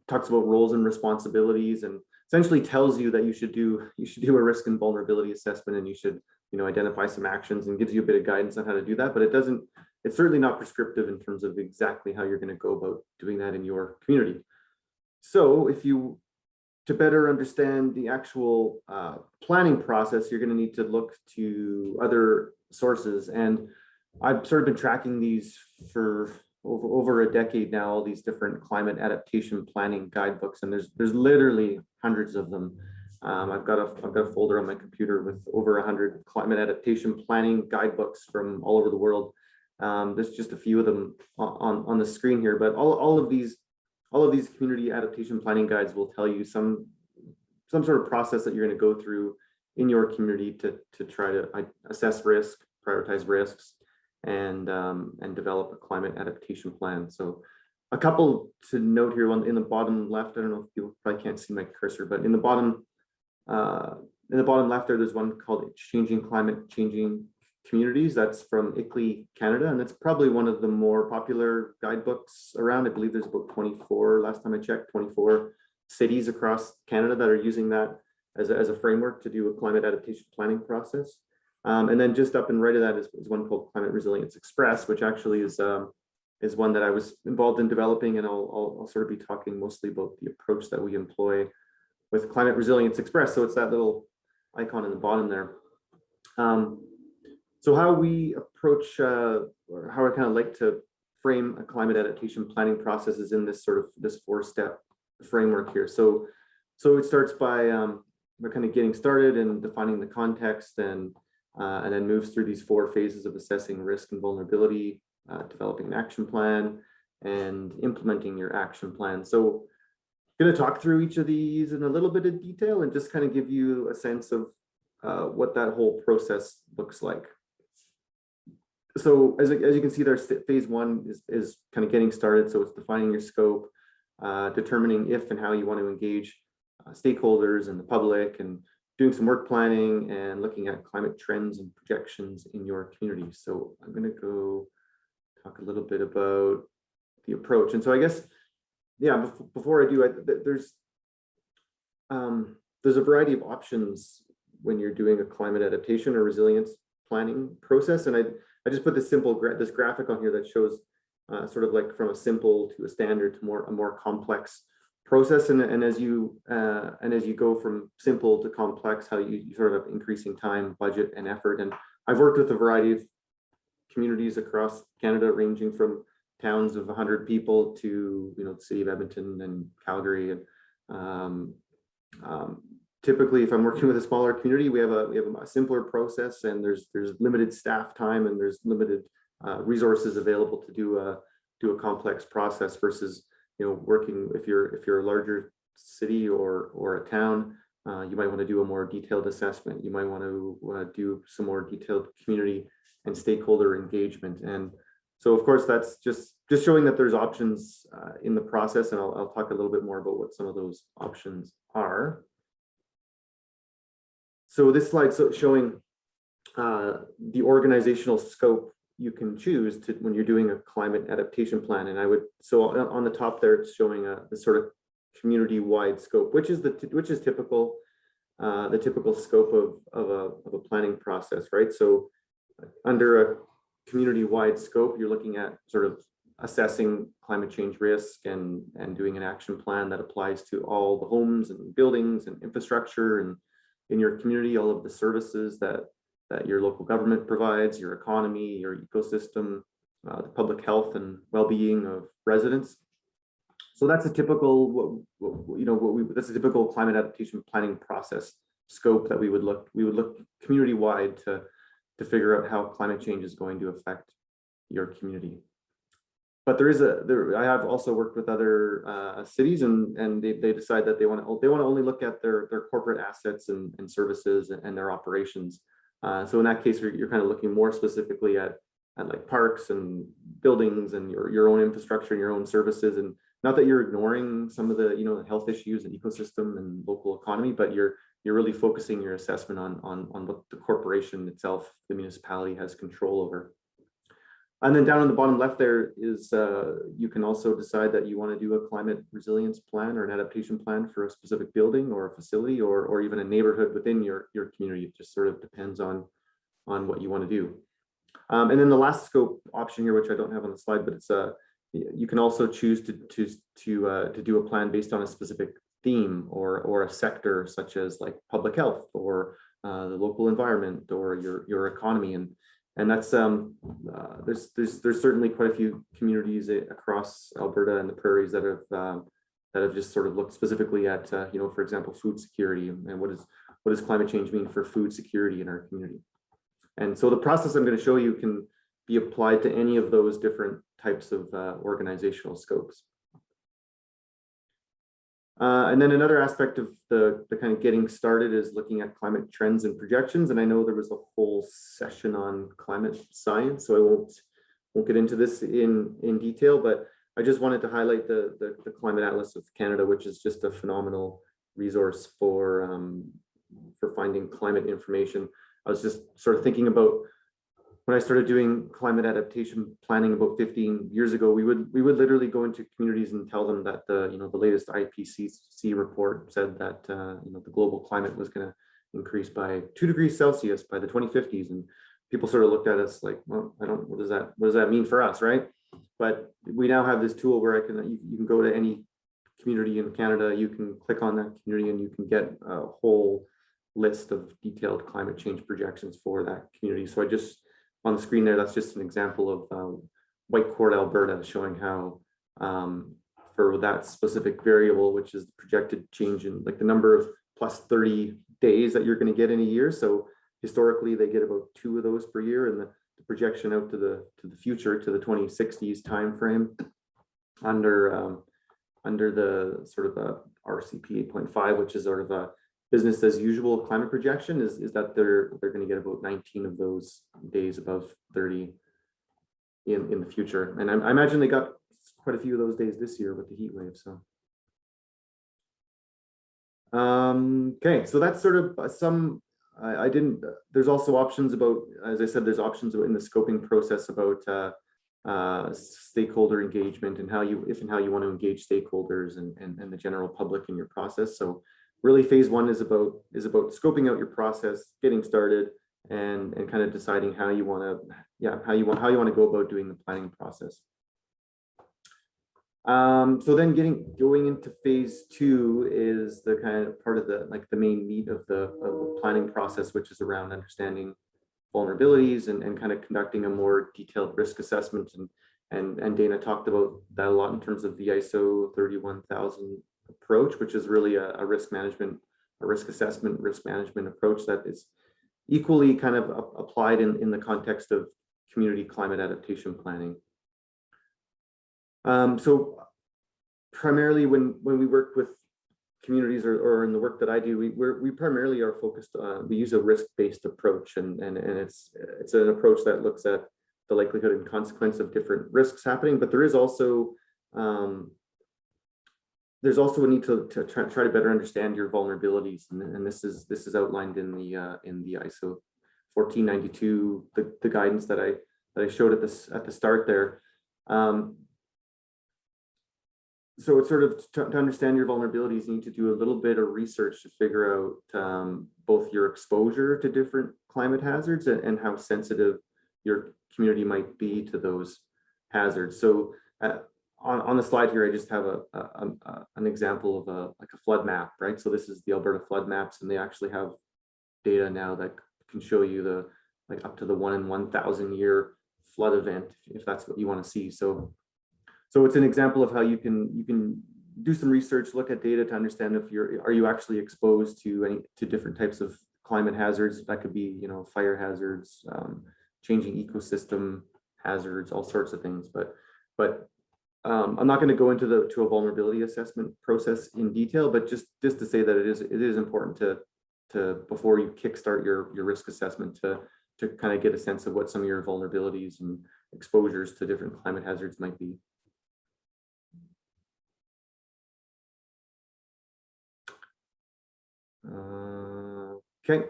Talks about roles and responsibilities, and essentially tells you that you should do a risk and vulnerability assessment, and you should identify some actions, and gives you a bit of guidance on how to do that. But it's certainly not prescriptive in terms of exactly how you're going to go about doing that in your community. So to better understand the actual planning process, you're going to need to look to other sources. And I've sort of been tracking these for over a decade now, all these different climate adaptation planning guidebooks, and there's literally hundreds of them. I've got a folder on my computer with over 100 climate adaptation planning guidebooks from all over the world. There's just a few of them on the screen here, but all of these community adaptation planning guides will tell you some sort of process that you're going to go through in your community to try to assess risk, prioritize risks, and develop a climate adaptation plan. So a couple to note here in the bottom left, I don't know if you probably can't see my cursor, but in the bottom left there's one called Changing Climate Changing Communities. That's from ICLEI Canada, and that's probably one of the more popular guidebooks around. I believe there's about 24, last time I checked, 24 cities across Canada that are using that as a framework to do a climate adaptation planning process. And then just up and right of that is one called Climate Resilience Express, which actually is one that I was involved in developing, and I'll sort of be talking mostly about the approach that we employ with Climate Resilience Express. So it's that little icon in the bottom there. So how we approach, or how I kind of like to frame a climate adaptation planning process is in this 4-step framework here. So it starts by we're kind of getting started and defining the context, and then moves through these 4 phases of assessing risk and vulnerability, developing an action plan, and implementing your action plan. So I'm going to talk through each of these in a little bit of detail and just kind of give you a sense of what that whole process looks like. So as you can see there, phase 1 is kind of getting started. So it's defining your scope, determining if and how you want to engage stakeholders and the public, and doing some work planning and looking at climate trends and projections in your community. So I'm going to go talk a little bit about the approach. And so I guess, yeah, before I do, there's a variety of options when you're doing a climate adaptation or resilience planning process. And I just put this this graphic on here that shows sort of like from a simple to a standard to a more complex process. And as you go from simple to complex, how you sort of increasing time, budget, and effort. And I've worked with a variety of communities across Canada, ranging from towns of 100 people to the city of Edmonton and Calgary. And typically, if I'm working with a smaller community, we have a simpler process, and there's limited staff time, and there's limited resources available to do a complex process versus working, if you're a larger city or a town, you might want to do a more detailed assessment. You might want to do some more detailed community and stakeholder engagement. And so, of course, that's just showing that there's options in the process, and I'll talk a little bit more about what some of those options are. So this slide's showing the organizational scope you can choose when you're doing a climate adaptation plan. And on the top there, it's showing the sort of community-wide scope, which is typical, the typical scope of a planning process, right? So under a community-wide scope, you're looking at sort of assessing climate change risk and doing an action plan that applies to all the homes and buildings and infrastructure and in your community, all of the services that your local government provides, your economy, your ecosystem, the public health and well-being of residents. So that's a typical that's a typical climate adaptation planning process scope that we would look community-wide to figure out how climate change is going to affect your community. But I have also worked with other cities, and they decide that they want to only look at their corporate assets and services and their operations. So in that case, you're kind of looking more specifically at like parks and buildings and your own infrastructure and your own services. And not that you're ignoring some of the health issues and ecosystem and local economy, but you're really focusing your assessment on what the corporation itself, the municipality, has control over. And then down on the bottom left there is you can also decide that you want to do a climate resilience plan or an adaptation plan for a specific building or a facility or even a neighborhood within your community. It just sort of depends on what you want to do. And then the last scope option here, which I don't have on the slide, but it's you can also choose to do a plan based on a specific theme or a sector, such as like public health or the local environment or your economy. And that's there's certainly quite a few communities across Alberta and the prairies that have just sort of looked specifically at for example, food security and what does climate change mean for food security in our community. And so the process I'm going to show you can be applied to any of those different types of organizational scopes. And then another aspect of the kind of getting started is looking at climate trends and projections. And I know there was a whole session on climate science, so I won't get into this in detail, but I just wanted to highlight the Climate Atlas of Canada, which is just a phenomenal resource for finding climate information. I was just sort of thinking about when I started doing climate adaptation planning about 15 years ago, we would literally go into communities and tell them that the latest IPCC report said that the global climate was going to increase by 2 degrees Celsius by the 2050s, and people sort of looked at us like, well, what does that mean for us, right? But we now have this tool where you can go to any community in Canada, you can click on that community, and you can get a whole list of detailed climate change projections for that community. So I just on the screen there, that's just an example of Whitecourt, Alberta, showing how for that specific variable, which is the projected change in like the number of plus 30 days that you're going to get in a year. So historically, they get about 2 of those per year, and the projection out to the future, to the 2060s timeframe, under the sort of the RCP 8.5, which is sort of a business as usual climate projection, is that they're going to get about 19 of those days above 30 in the future. And I imagine they got quite a few of those days this year with the heat wave. So okay, so that's sort of some. I didn't. There's also options about, as I said, there's options in the scoping process about stakeholder engagement and how you want to engage stakeholders and the general public in your process. So really, phase 1 is about scoping out your process, getting started, and kind of deciding how you want to go about doing the planning process. So then going into phase 2 is the kind of part of the main meat of the planning process, which is around understanding vulnerabilities and kind of conducting a more detailed risk assessment. And Dana talked about that a lot in terms of the ISO 31000 approach, which is really a risk management, a risk assessment, risk management approach that is equally kind of applied in the context of community climate adaptation planning. So primarily when we work with communities or in the work that I do, we primarily are focused on, we use a risk-based approach, and it's an approach that looks at the likelihood and consequence of different risks happening, but there's also a need to try to better understand your vulnerabilities, and this is outlined in the ISO 1492, the guidance that I showed at the start there. So it's sort of to understand your vulnerabilities, you need to do a little bit of research to figure out both your exposure to different climate hazards and how sensitive your community might be to those hazards. So on the slide here, I just have an example of a flood map, right? So this is the Alberta flood maps, and they actually have data now that can show you the up to the 1 in 1,000 year flood event, if that's what you want to see. So it's an example of how you can do some research, look at data to understand if are you actually exposed to different types of climate hazards. That could be fire hazards, changing ecosystem hazards, all sorts of things. But I'm not going to go into a vulnerability assessment process in detail, but just to say that it is important to before you kickstart your risk assessment to kind of get a sense of what some of your vulnerabilities and exposures to different climate hazards might be. Okay.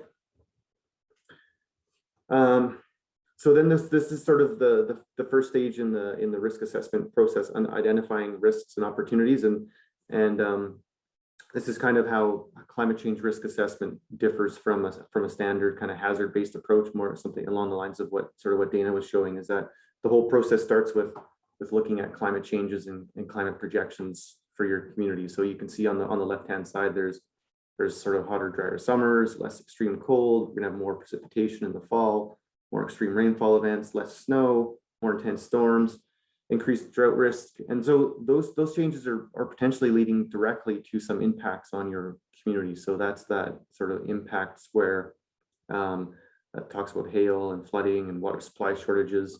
So then this is sort of the first stage in the risk assessment process, on identifying risks and opportunities, and this is kind of how climate change risk assessment differs from a standard kind of hazard-based approach, more something along the lines of what Dana was showing, is that the whole process starts with looking at climate changes and climate projections for your community. So you can see on the left-hand side, there's sort of hotter, drier summers, less extreme cold. We're gonna have more precipitation in the fall, more extreme rainfall events, less snow, more intense storms, increased drought risk. And so those changes are potentially leading directly to some impacts on your community. So that's that sort of impacts where that talks about hail and flooding and water supply shortages.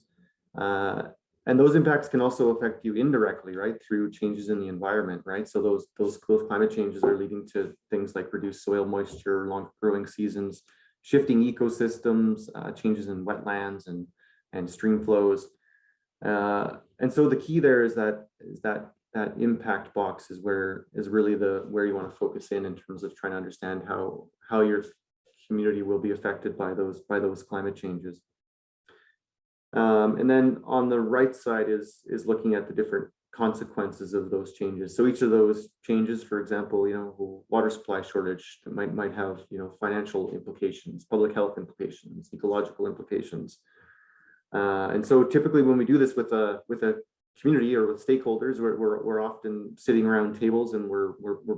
And those impacts can also affect you indirectly, right, through changes in the environment, right? So those climate changes are leading to things like reduced soil moisture, longer growing seasons, shifting ecosystems, changes in wetlands and stream flows. And so the key there is that impact box is really where you want to focus in terms of trying to understand how your community will be affected by those climate changes. And then on the right side is looking at the different consequences of those changes. So each of those changes, for example, water supply shortage might have financial implications, public health implications, ecological implications. And so typically when we do this with a community or with stakeholders, we're often sitting around tables and we're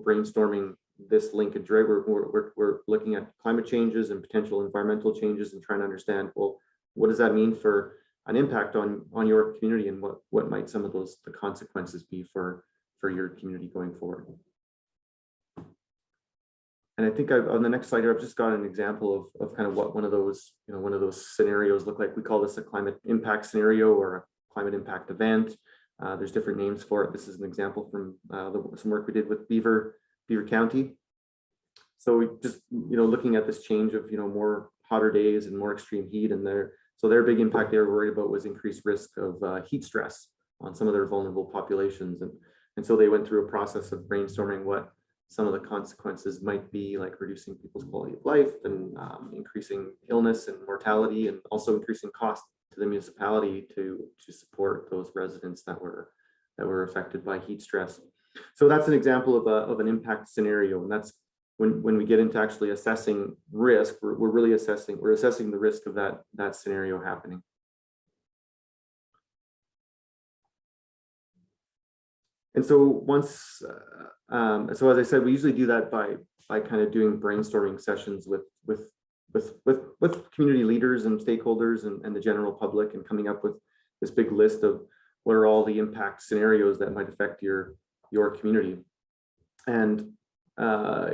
brainstorming this linkage, right? We're looking at climate changes and potential environmental changes and trying to understand, well, what does that mean for an impact on your community, and what might some of the consequences be for your community going forward. And I think on the next slide here, I've just got an example of kind of what one of those scenarios look like. We call this a climate impact scenario or a climate impact event. There's different names for it. This is an example from some work we did with Beaver County. So we just looking at this change of more hotter days and more extreme heat, and their big impact they were worried about was increased risk of heat stress on some of their vulnerable populations, and so they went through a process of brainstorming what some of the consequences might be, like reducing people's quality of life and increasing illness and mortality, and also increasing cost to the municipality to support those residents that were affected by heat stress. So that's an example of an impact scenario, and that's when we get into actually assessing risk, we're really assessing the risk of that scenario happening. And so so as I said, we usually do that by kind of doing brainstorming sessions with community leaders and stakeholders and the general public, and coming up with this big list of what are all the impact scenarios that might affect your community. And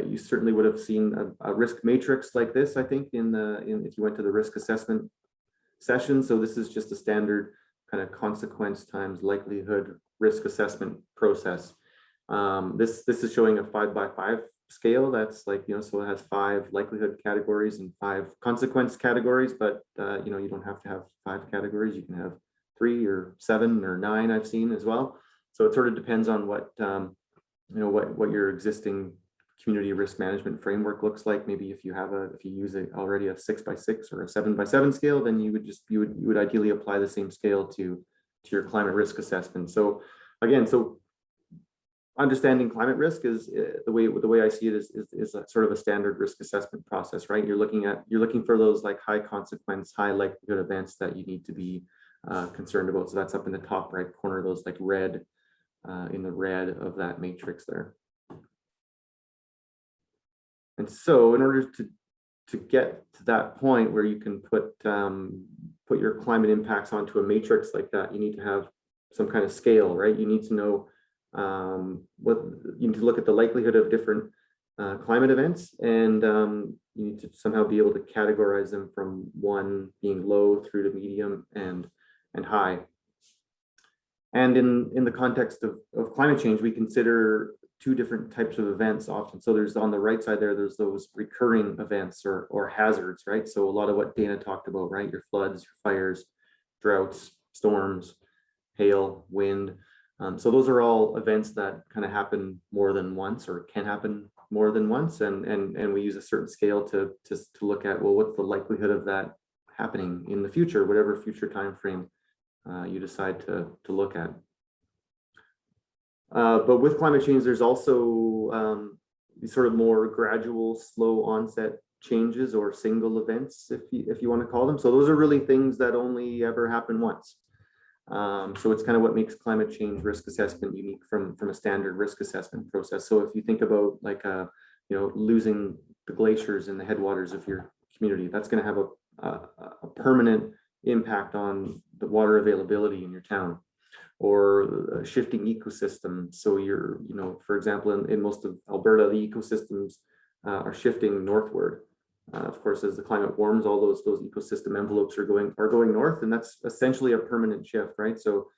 you certainly would have seen a risk matrix like this, I think, if you went to the risk assessment session. So this is just a standard kind of consequence times likelihood risk assessment process. This is showing a 5x5 scale. That's like, so it has 5 likelihood categories and 5 consequence categories, but you don't have to have 5 categories. You can have 3 or 7 or 9, I've seen as well. So it sort of depends on what what your existing community risk management framework looks like. Maybe if you use already a 6x6 or a 7x7 scale, then you would ideally apply the same scale to your climate risk assessment. So again, understanding climate risk is the way I see it is a sort of a standard risk assessment process, right? You're looking for those like high consequence, high likelihood events that you need to be concerned about. So that's up in the top right corner, those like red in the red of that matrix there. And so in order to get to that point where you can put your climate impacts onto a matrix like that, you need to have some kind of scale, right? You need to know you need to look at the likelihood of different climate events, and you need to somehow be able to categorize them from 1 being low through to medium and high. And in the context of climate change, we consider 2 different types of events often. So there's on the right side there's those recurring events or hazards, right? So a lot of what Dana talked about, right? Your floods, your fires, droughts, storms, hail, wind. So those are all events that kind of happen more than once or can happen more than once. And we use a certain scale to look at, well, what's the likelihood of that happening in the future, whatever future time frame you decide to look at. But with climate change, there's also these sort of more gradual, slow onset changes or single events, if you want to call them. So those are really things that only ever happen once. So it's kind of what makes climate change risk assessment unique from a standard risk assessment process. So if you think about like losing the glaciers in the headwaters of your community, that's going to have a permanent impact on the water availability in your town, or a shifting ecosystem. So you're, for example, in most of Alberta, the ecosystems are shifting northward. Of course, as the climate warms, all those ecosystem envelopes are going north, and that's essentially a permanent shift, right? So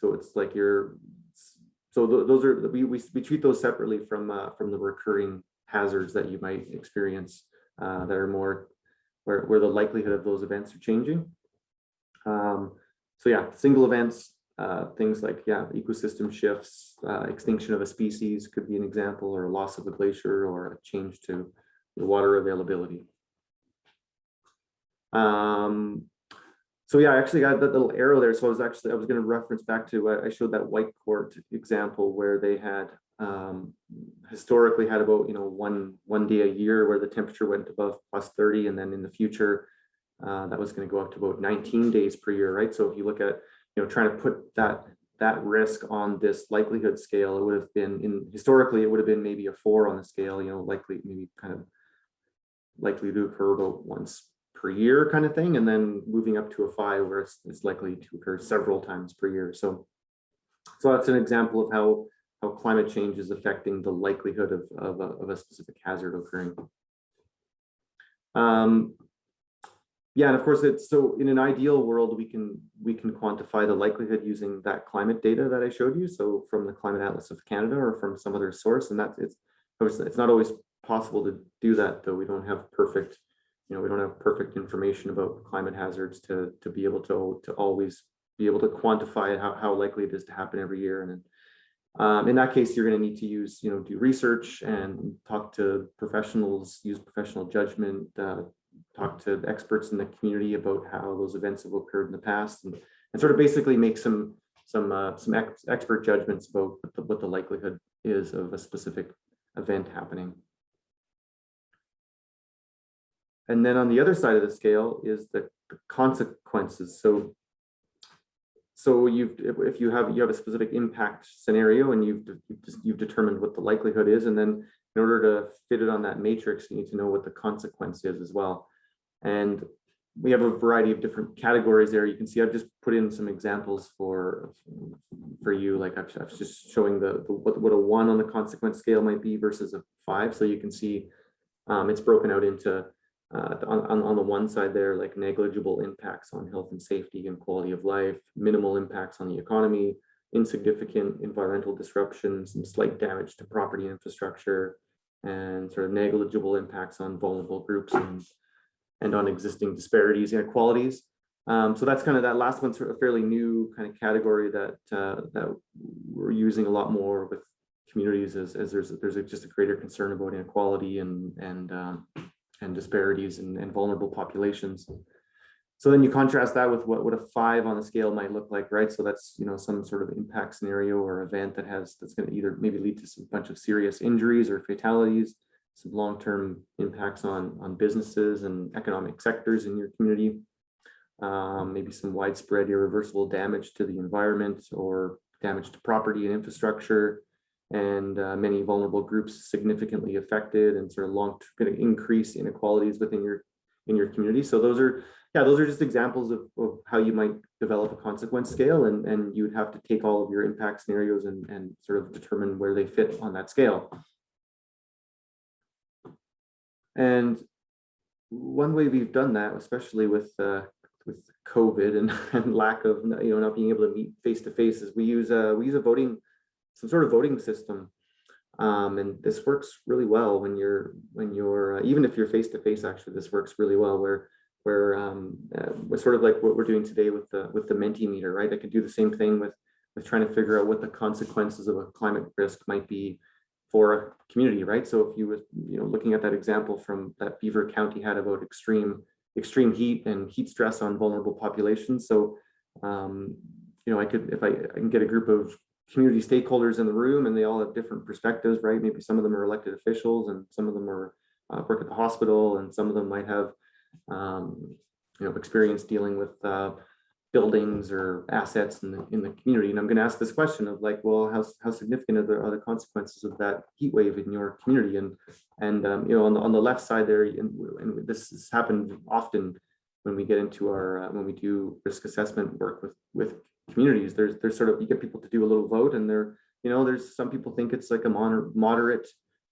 it's like those are we treat those separately from the recurring hazards that you might experience that are more where the likelihood of those events are changing. So yeah, single events, things like ecosystem shifts, extinction of a species could be an example, or loss of a glacier, or a change to the water availability. So yeah, I actually got that little arrow there. So I was going to reference back to, I showed that White Court example where they had historically had about, one day a year where the temperature went above +30, and then in the future, that was going to go up to about 19 days per year, right? So if you look at, trying to put that risk on this likelihood scale, it would have been historically, it would have been maybe a 4 on the scale, likely to occur about once per year kind of thing, and then moving up to a 5 where it's likely to occur several times per year. So that's an example of how climate change is affecting the likelihood of a specific hazard occurring. Yeah, and of course, so in an ideal world, we can quantify the likelihood using that climate data that I showed you. So from the Climate Atlas of Canada or from some other source, and it's not always possible to do that, though. We don't have perfect information about climate hazards to be able to always be able to quantify how likely it is to happen every year. And in that case, you're going to need to use, do research and talk to professionals, use professional judgment, talk to experts in the community about how those events have occurred in the past, and sort of basically make some expert judgments about what the likelihood is of a specific event happening. And then on the other side of the scale is the consequences. So if you have a specific impact scenario, and you've determined what the likelihood is, and then in order to fit it on that matrix, you need to know what the consequence is as well. And we have a variety of different categories there. You can see I've just put in some examples for you. Like I was just showing what a 1 on the consequence scale might be versus a 5. So you can see it's broken out into on the one side there, like negligible impacts on health and safety and quality of life, minimal impacts on the economy, insignificant environmental disruptions, and slight damage to property infrastructure, and sort of negligible impacts on vulnerable groups and on existing disparities and inequalities. So that's kind of, that last one's sort of a fairly new kind of category that we're using a lot more with communities as there's just a greater concern about inequality and disparities and vulnerable populations. So then you contrast that with what a 5 on the scale might look like, right? So that's, some sort of impact scenario or event that's going to either maybe lead to some bunch of serious injuries or fatalities, some long-term impacts on businesses and economic sectors in your community, maybe some widespread irreversible damage to the environment or damage to property and infrastructure, and many vulnerable groups significantly affected, and sort of going to increase inequalities within your community. So those are just examples of how you might develop a consequence scale, and you would have to take all of your impact scenarios and sort of determine where they fit on that scale. And one way we've done that, especially with COVID and lack of not being able to meet face to face, is we use some sort of voting system, and this works really well when you're even if you're face to face. Actually, this works really well where sort of like what we're doing today with the mentee meter, right? I could do the same thing with trying to figure out what the consequences of a climate risk might be for a community, right? So if you were looking at that example from that Beaver County had about extreme heat and heat stress on vulnerable populations. So I can get a group of community stakeholders in the room, and they all have different perspectives, right? Maybe some of them are elected officials, and some of them are work at the hospital, and some of them might have experience dealing with buildings or assets in the community. And I'm going to ask this question of like, well, how significant are the consequences of that heat wave in your community? And on the left side there, and this has happened often when we get into our when we do risk assessment work with communities, there's sort of, you get people to do a little vote, and there's some people think it's like a moderate,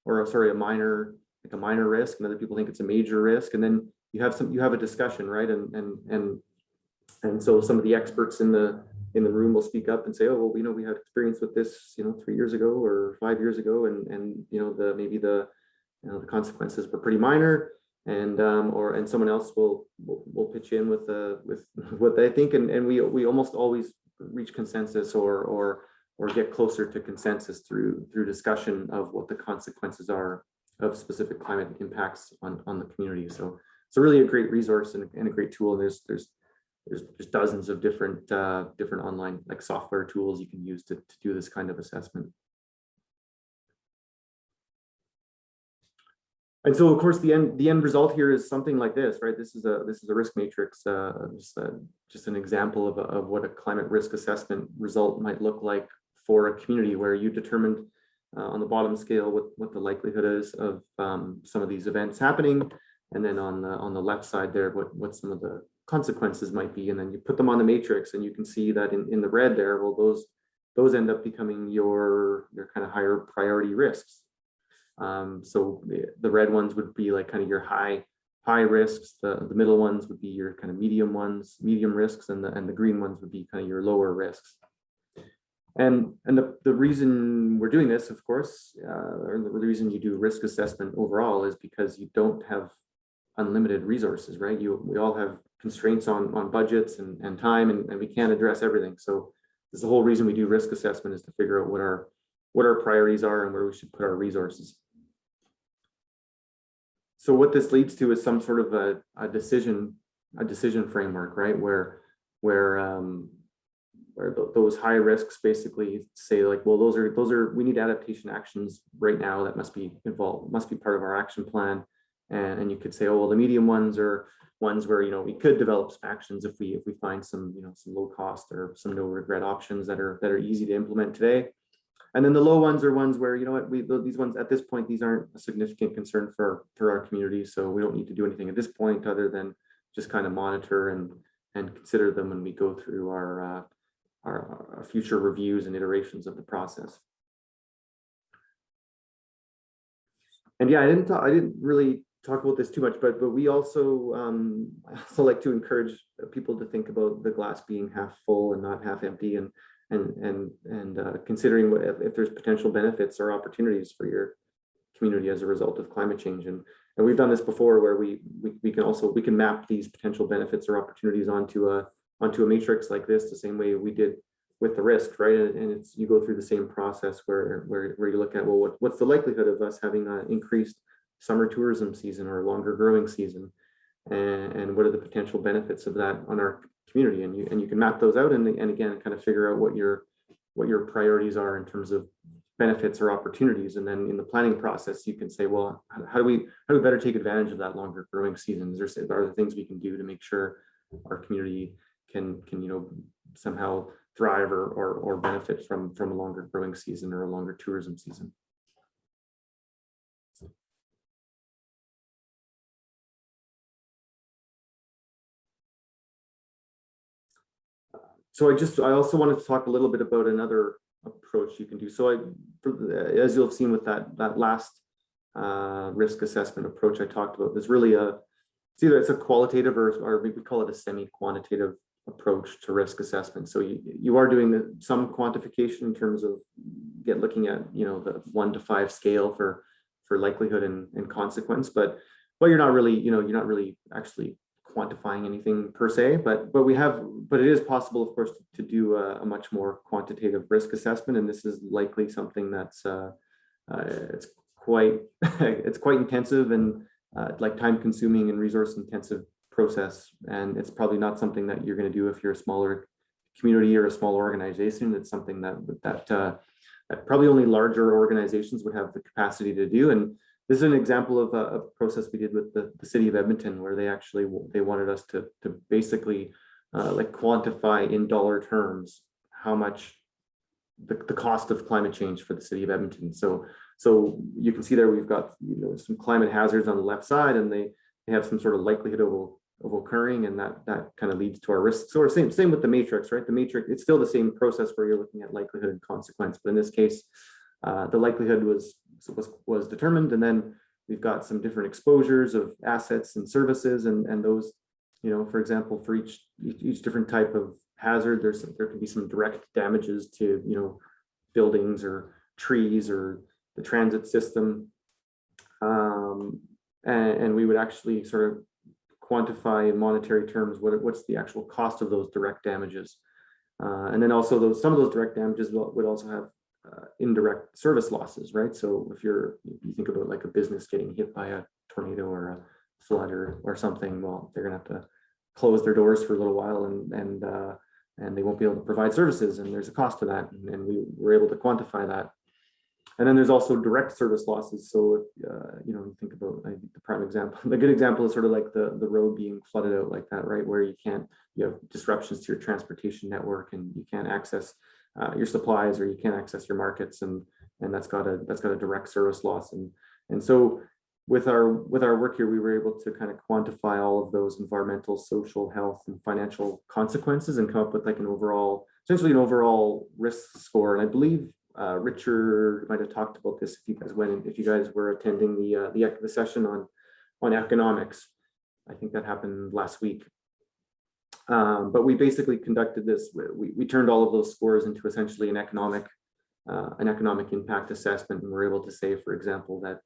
or sorry, a minor risk, and other people think it's a major risk, and then you have a discussion, right? And so some of the experts in the room will speak up and say, oh, well, we had experience with this 3 years ago or 5 years ago, and maybe the consequences were pretty minor, and someone else will pitch in with what they think, and we almost always reach consensus or get closer to consensus through discussion of what the consequences are of specific climate impacts on the community. So it's really a great resource and a great tool. There's dozens of different online like software tools you can use to do this kind of assessment. And so, of course, the end result here is something like this, right? This is a risk matrix, just an example of what a climate risk assessment result might look like for a community, where you determined on the bottom scale what the likelihood is of some of these events happening, and then on the left side there what some of the consequences might be, and then you put them on the matrix, and you can see that in the red there, well, those end up becoming your kind of higher priority risks. So the red ones would be like kind of your high risks. The middle ones would be your kind of medium risks, and the green ones would be kind of your lower risks. And the reason we're doing this, of course, or the reason you do risk assessment overall, is because you don't have unlimited resources, right? We all have constraints on budgets and time, and we can't address everything. So this is the whole reason we do risk assessment, is to figure out what our priorities are and where we should put our resources. So what this leads to is some sort of a decision framework, right? Where those high risks basically say, like, well, those are we need adaptation actions right now that must be part of our action plan. And you could say, oh, well, the medium ones are ones where we could develop some actions if we find some some low cost or some no regret options that are easy to implement today. And then the low ones are ones where, these ones at this point, these aren't a significant concern for our community, so we don't need to do anything at this point other than just kind of monitor and consider them when we go through our future reviews and iterations of the process. And yeah, I didn't really talk about this too much, but we also like to encourage people to think about the glass being half full and not half empty, and considering if there's potential benefits or opportunities for your community as a result of climate change. And we've done this before, where we can map these potential benefits or opportunities onto a matrix like this, the same way we did with the risk, right? And you go through the same process where you look at, well, what's the likelihood of us having an increased summer tourism season or longer growing season, and what are the potential benefits of that on our community, and you can map those out, and again kind of figure out what your priorities are in terms of benefits or opportunities. And then in the planning process, you can say, well, how do we better take advantage of that longer growing season? Are there things we can do to make sure our community can somehow thrive or benefit from a longer growing season or a longer tourism season? So I also wanted to talk a little bit about another approach you can do. So as you'll have seen with that last risk assessment approach I talked about, there's really it's a qualitative or we call it a semi-quantitative approach to risk assessment. So you are doing some quantification in terms of looking at the 1 to 5 scale for likelihood and consequence, but you're not really actually quantifying anything per se, but it is possible, of course, to do a much more quantitative risk assessment, and this is likely something that's it's quite intensive and like time consuming and resource intensive process, and it's probably not something that you're going to do if you're a smaller community or a small organization. It's something that probably only larger organizations would have the capacity to do. And this is an example of a process we did with the city of Edmonton, where they wanted us to basically like quantify in dollar terms how much the cost of climate change for the city of Edmonton. So you can see there we've got some climate hazards on the left side, and they have some sort of likelihood occurring, and that kind of leads to our risk score. Same with the matrix, right? The matrix, it's still the same process where you're looking at likelihood and consequence, but in this case, the likelihood was determined, and then we've got some different exposures of assets and services, and those, for example, for each different type of hazard, there can be some direct damages to buildings or trees or the transit system, and we would actually sort of quantify in monetary terms what's the actual cost of those direct damages, and then also some of those direct damages would also have indirect service losses, right? So if you think about like a business getting hit by a tornado or a flood or something, well, they're gonna have to close their doors for a little while, and they won't be able to provide services, and there's a cost to that, and we were able to quantify that. And then there's also direct service losses. So you think about, I think the good example is sort of like the road being flooded out like that, right? Where you have disruptions to your transportation network, and you can't access your supplies, or you can't access your markets, and that's got a direct service loss. And so with our work here, we were able to kind of quantify all of those environmental, social, health, and financial consequences, and come up with like essentially an overall risk score. And I believe Richard might have talked about this if you guys were attending the session on economics. I think that happened last week. But we basically conducted this. We turned all of those scores into essentially an economic impact assessment, and we're able to say, for example, that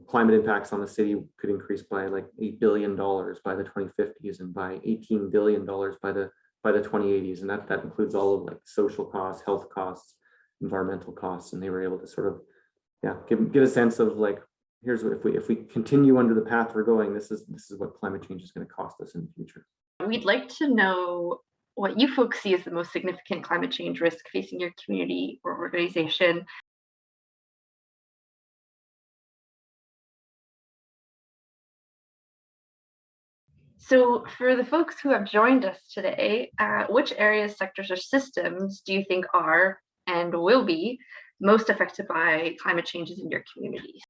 climate impacts on the city could increase by like $8 billion by the 2050s, and by $18 billion by the 2080s, and that includes all of like social costs, health costs, environmental costs. And they were able to sort of get a sense of like, here's what, if we continue under the path we're going, this is what climate change is going to cost us in the future. We'd like to know what you folks see as the most significant climate change risk facing your community or organization. So for the folks who have joined us today, which areas, sectors, or systems do you think are and will be most affected by climate changes in your communities?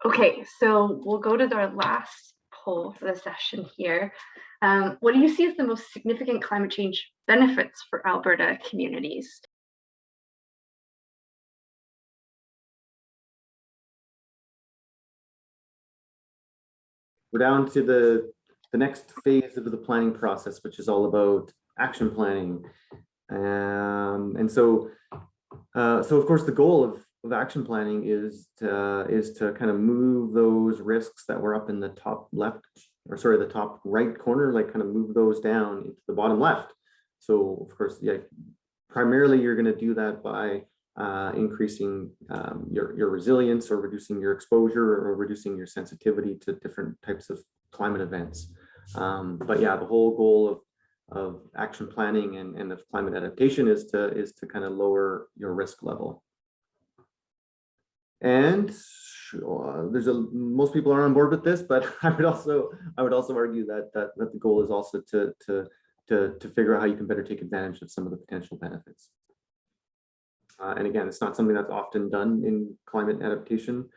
Okay, so we'll go to our last poll for the session here. What do you see as the most significant climate change benefits for Alberta communities? We're down to the next phase of the planning process, which is all about action planning. And so of course, the goal of action planning is to kind of move those risks that were up in the top left, or sorry, the top right corner, like kind of move those down into the bottom left. So of course, primarily you're going to do that by increasing your resilience, or reducing your exposure, or reducing your sensitivity to different types of climate events. But yeah, the whole goal of action planning and of climate adaptation is to kind of lower your risk level. And most people are on board with this, but I would also argue that the goal is also to figure out how you can better take advantage of some of the potential benefits. And again, it's not something that's often done in climate adaptation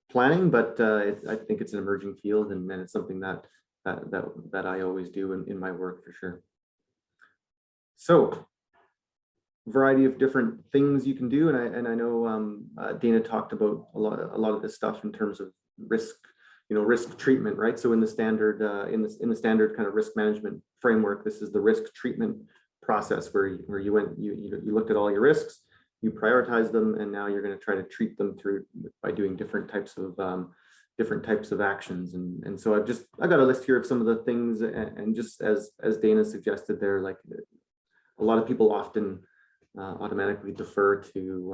planning, but I think it's an emerging field, and it's something that I always do in my work for sure. So, variety of different things you can do, and I know Dana talked about a lot of this stuff in terms of risk treatment, right? So in the standard in the standard kind of risk management framework, this is the risk treatment process where you looked at all your risks, you prioritize them, and now you're going to try to treat them by doing different types of actions. And so I got a list here of some of the things, and just as Dana suggested there, like a lot of people often automatically defer to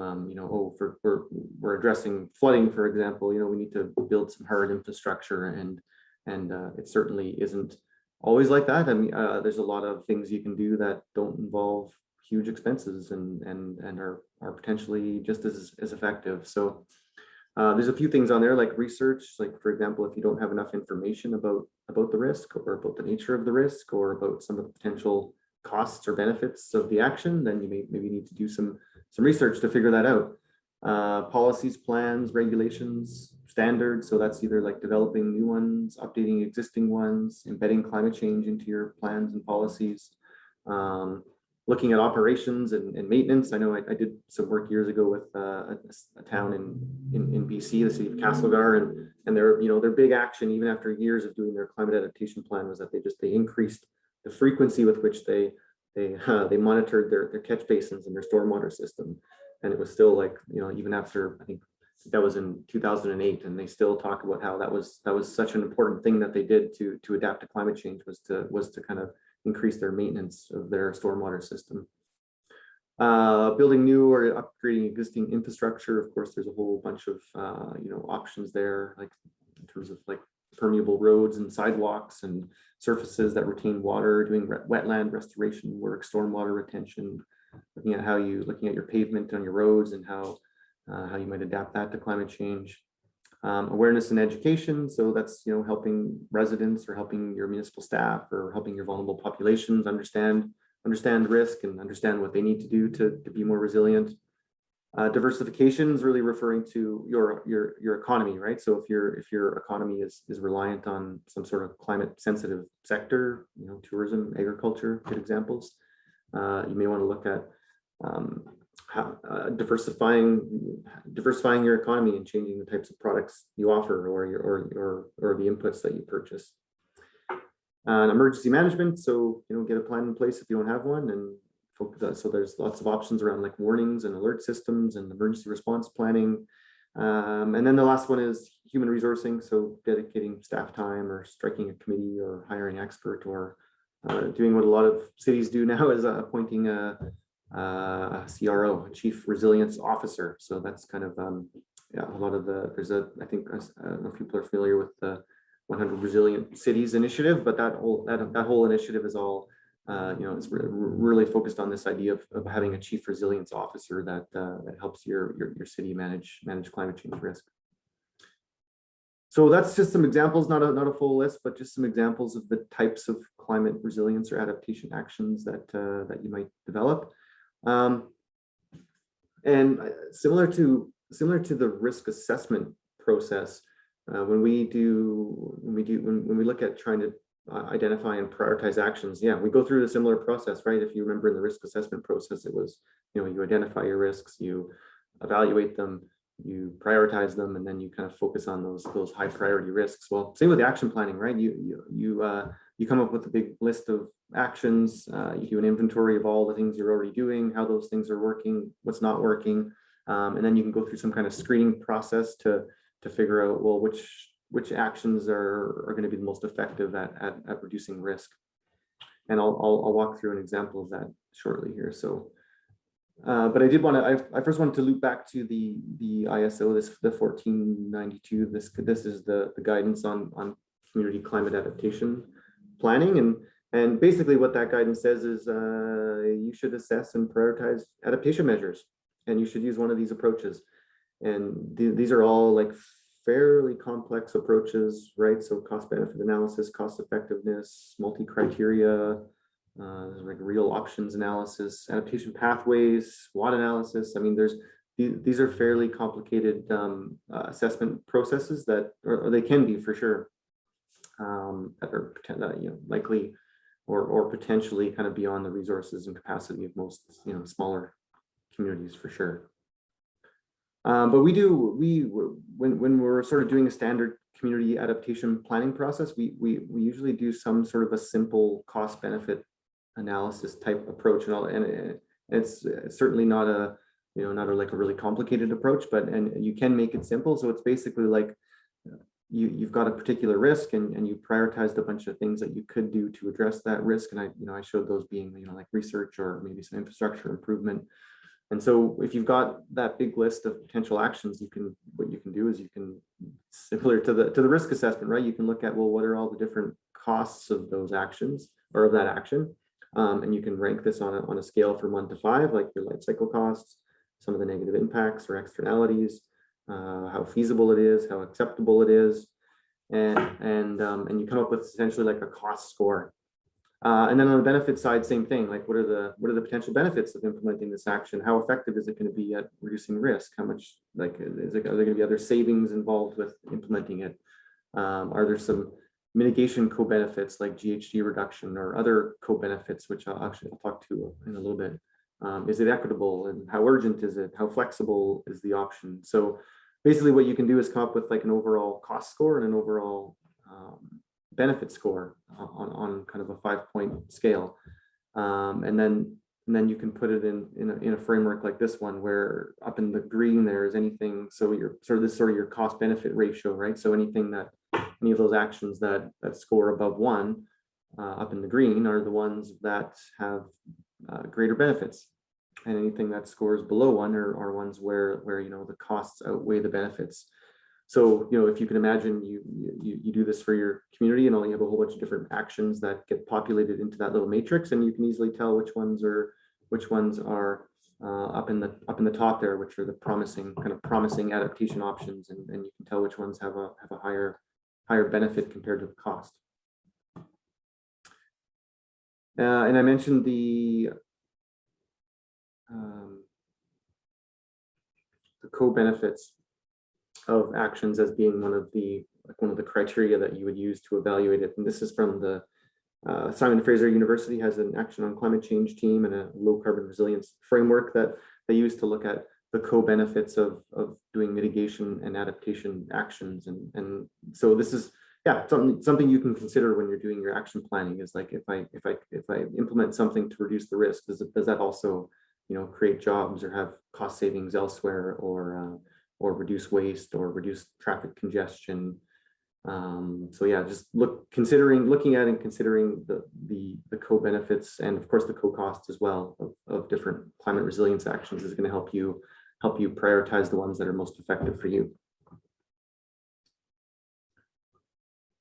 we're addressing flooding, for example, we need to build some hard infrastructure, and it certainly isn't always like that. I mean, there's a lot of things you can do that don't involve huge expenses and are potentially just as effective. So there's a few things on there, like research, like for example, if you don't have enough information about the risk, or about the nature of the risk, or about some of the potential costs or benefits of the action, then you maybe need to do some research to figure that out. Policies, plans, regulations, standards. So that's either like developing new ones, updating existing ones, embedding climate change into your plans and policies. Looking at operations and maintenance. I know I did some work years ago with a town in BC, the city of Castlegar, and their big action, even after years of doing their climate adaptation plan, was that they increased the frequency with which they monitored their catch basins and their stormwater system. And it was still like, even after, I think that was in 2008, and they still talk about how that was such an important thing that they did to adapt to climate change, was to kind of increase their maintenance of their stormwater system. Building new or upgrading existing infrastructure. Of course, there's a whole bunch of options there, like in terms of like permeable roads and sidewalks and surfaces that retain water, doing wetland restoration work, stormwater retention, looking at your pavement on your roads and how you might adapt that to climate change. Awareness and education. So that's, helping residents or helping your municipal staff or helping your vulnerable populations understand risk and understand what they need to do to be more resilient. Diversification is really referring to your economy, right? So if your economy is reliant on some sort of climate sensitive sector, tourism, agriculture, good examples, you may want to look at diversifying your economy and changing the types of products you offer or the inputs that you purchase. Emergency management. So get a plan in place if you don't have one, and focus. So there's lots of options around like warnings and alert systems and emergency response planning. And then the last one is human resourcing. So dedicating staff time or striking a committee or hiring an expert, or doing what a lot of cities do now is appointing a CRO, a Chief Resilience Officer. So that's kind of a lot of I think I don't know if people are familiar with the 100 Resilient Cities initiative, but that whole initiative is all it's really focused on this idea of having a Chief Resilience Officer that helps your city manage climate change risk. So that's just some examples, not a full list, but just some examples of the types of climate resilience or adaptation actions that you might develop. And similar to the risk assessment process, when we look at trying to identify and prioritize actions, we go through a similar process, right? If you remember in the risk assessment process, it was, you identify your risks, you evaluate them, you prioritize them, and then you kind of focus on those high priority risks. Well, same with the action planning, right? You come up with a big list of actions, you do an inventory of all the things you're already doing, how those things are working, what's not working, and then you can go through some kind of screening process to figure out, well, which actions are going to be the most effective at reducing risk. And I'll walk through an example of that shortly here. So, but I first wanted to loop back to the ISO, the 1492. This is the guidance on community climate adaptation planning, and basically what that guidance says is you should assess and prioritize adaptation measures, and you should use one of these approaches. And these are all like fairly complex approaches, right? So cost benefit analysis, cost effectiveness, multi-criteria, there's like real options analysis, adaptation pathways, SWOT analysis. I mean, these are fairly complicated assessment processes or they can be for sure, that are likely or potentially kind of beyond the resources and capacity of most smaller communities for sure. But when we're sort of doing a standard community adaptation planning process, we usually do some sort of a simple cost benefit analysis type approach, and it's certainly not a like a really complicated approach, and you can make it simple. So it's basically like you've got a particular risk, and you prioritized a bunch of things that you could do to address that risk, and I showed those being like research or maybe some infrastructure improvement. And so if you've got that big list of potential actions, what you can do is similar to the risk assessment, right? You can look at, well, what are all the different costs of those actions or of that action? And you can rank this on a scale from 1 to 5, like your life cycle costs, some of the negative impacts or externalities, how feasible it is, how acceptable it is. And you come up with essentially like a cost score. And then on the benefit side, same thing. Like, what are the potential benefits of implementing this action? How effective is it going to be at reducing risk? How much, like, are there going to be other savings involved with implementing it? Are there some mitigation co-benefits like GHG reduction or other co-benefits, which I'll talk to in a little bit? Is it equitable, and how urgent is it? How flexible is the option? So basically what you can do is come up with like an overall cost score and an overall benefit score on kind of a 5-point scale. And then you can put it in a framework like this one, where up in the green there is anything, so your sort of your cost benefit ratio, right? So anything that any of those actions that score above 1 up in the green are the ones that have greater benefits, and anything that scores below 1 are ones where the costs outweigh the benefits. So if you can imagine you do this for your community, and you have a whole bunch of different actions that get populated into that little matrix, and you can easily tell which ones are up in the top there, which are the promising adaptation options, and you can tell which ones have a higher benefit compared to the cost. And I mentioned the co-benefits of actions as being one of the criteria that you would use to evaluate it. And this is from the Simon Fraser University has an action on climate change team and a low carbon resilience framework that they use to look at the co-benefits of doing mitigation and adaptation actions. And so this is something you can consider when you're doing your action planning, is like, if I implement something to reduce the risk, does that also create jobs or have cost savings elsewhere, or reduce waste or reduce traffic congestion. So yeah, just looking at and considering the co-benefits, and of course the co-costs as well of different climate resilience actions is going to help you prioritize the ones that are most effective for you.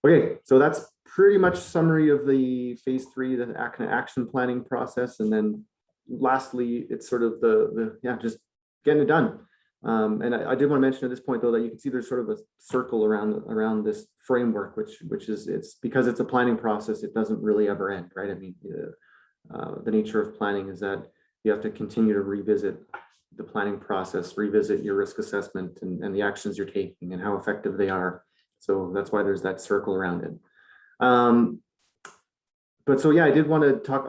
Okay, so that's pretty much summary of the phase 3, the action planning process, and then lastly, it's sort of just getting it done. And I did want to mention at this point, though, that you can see there's sort of a circle around this framework, which is, it's because it's a planning process, it doesn't really ever end, right? I mean, the nature of planning is that you have to continue to revisit the planning process, revisit your risk assessment and the actions you're taking and how effective they are. So that's why there's that circle around it. But so yeah, I did want to talk.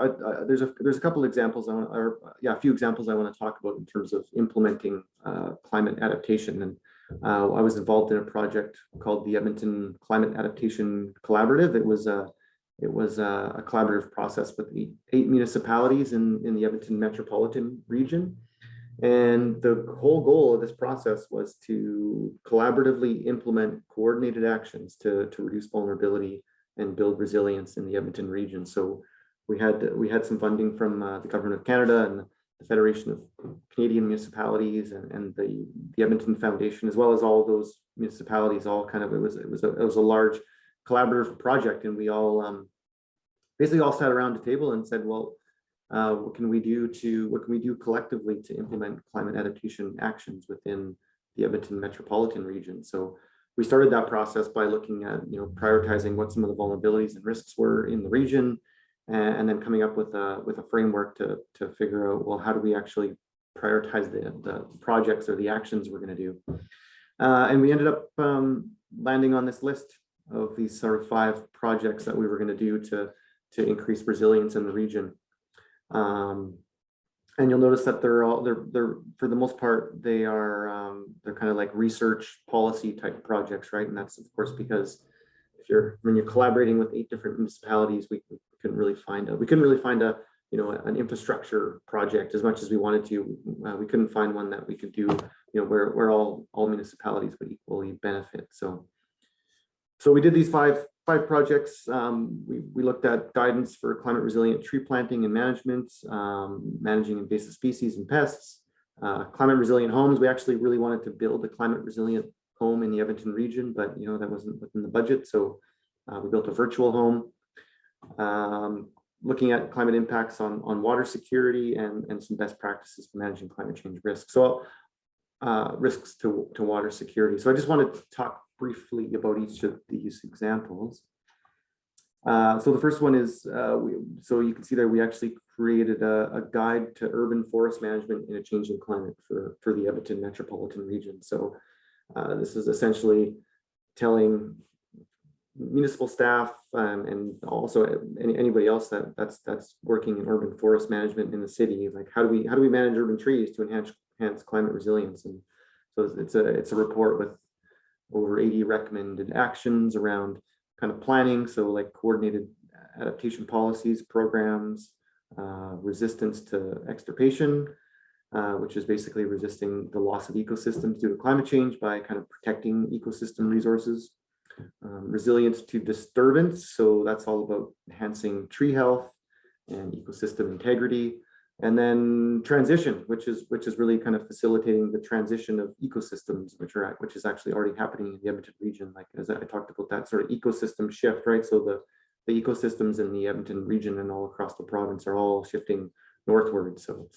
There's a couple examples, a few examples I want to talk about in terms of implementing climate adaptation. And I was involved in a project called the Edmonton Climate Adaptation Collaborative. It was a collaborative process with the 8 municipalities in the Edmonton metropolitan region. And the whole goal of this process was to collaboratively implement coordinated actions to reduce vulnerability and build resilience in the Edmonton region. So we had some funding from the Government of Canada and the Federation of Canadian Municipalities and the Edmonton Foundation, as well as all those municipalities. All kind of it was a large collaborative project, and we all basically all sat around the table and said, well, what can we do collectively to implement climate adaptation actions within the Edmonton metropolitan region? So we started that process by looking at prioritizing what some of the vulnerabilities and risks were in the region, and then coming up with a framework to figure out, well, how do we actually prioritize the projects or the actions we're going to do. And we ended up landing on this list of these sort of 5 projects that we were going to do to increase resilience in the region. And you'll notice that they're for the most part, they're kind of like research policy type projects, right? And that's of course because when you're collaborating with 8 different municipalities, we couldn't really find a an infrastructure project as much as we wanted to. We couldn't find one that we could do where all municipalities would equally benefit. So we did these five projects. We looked at guidance for climate resilient tree planting and management, managing invasive species and pests, climate resilient homes. We actually really wanted to build a climate resilient home in the Edmonton region, but that wasn't within the budget. So we built a virtual home, looking at climate impacts on water security and some best practices for managing climate change risks. So risks to water security. So I just wanted to talk briefly about each of these examples. So the first one is, so you can see there we actually created a guide to urban forest management in a changing climate for the Edmonton metropolitan region. So this is essentially telling municipal staff and also anybody else that's working in urban forest management in the city, like how do we manage urban trees to enhance climate resilience. And so it's a report with over 80 recommended actions around kind of planning, so like coordinated adaptation policies, programs, resistance to extirpation, which is basically resisting the loss of ecosystems due to climate change by kind of protecting ecosystem resources. Resilience to disturbance, so that's all about enhancing tree health and ecosystem integrity. And then transition, which is really kind of facilitating the transition of ecosystems, which is actually already happening in the Edmonton region. Like as I talked about that sort of ecosystem shift, right? So the ecosystems in the Edmonton region and all across the province are all shifting northward. So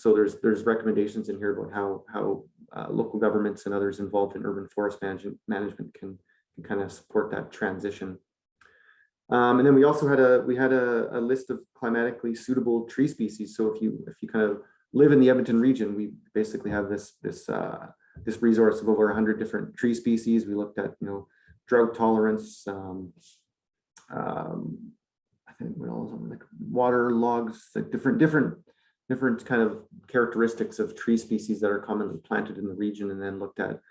there's recommendations in here about how local governments and others involved in urban forest management can kind of support that transition. And then we also had a list of climatically suitable tree species. So if you kind of live in the Edmonton region, we basically have this resource of over 100 different tree species. We looked at drought tolerance, I think what else, like water logs, like different kind of characteristics of tree species that are commonly planted in the region, and then looked at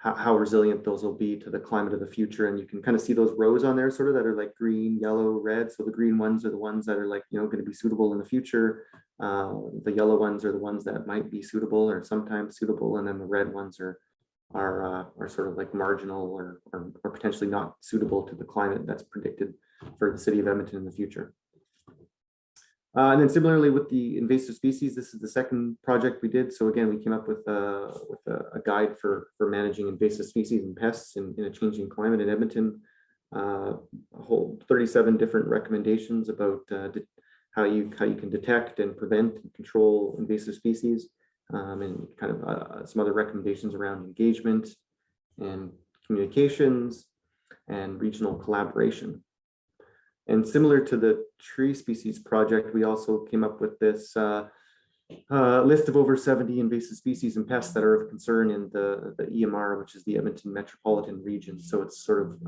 how resilient those will be to the climate of the future. And you can kind of see those rows on there sort of that are like green, yellow, red. So the green ones are the ones that are like, going to be suitable in the future. The yellow ones are the ones that might be suitable or sometimes suitable. And then the red ones are sort of like marginal or potentially not suitable to the climate that's predicted for the city of Edmonton in the future. And then similarly with the invasive species, this is the second project we did. So again, we came up with a guide for managing invasive species and pests in a changing climate in Edmonton. A whole 37 different recommendations about how you can detect and prevent and control invasive species, and kind of some other recommendations around engagement and communications and regional collaboration. And similar to the tree species project, we also came up with this list of over 70 invasive species and pests that are of concern in the EMR, which is the Edmonton metropolitan region. So it's sort of,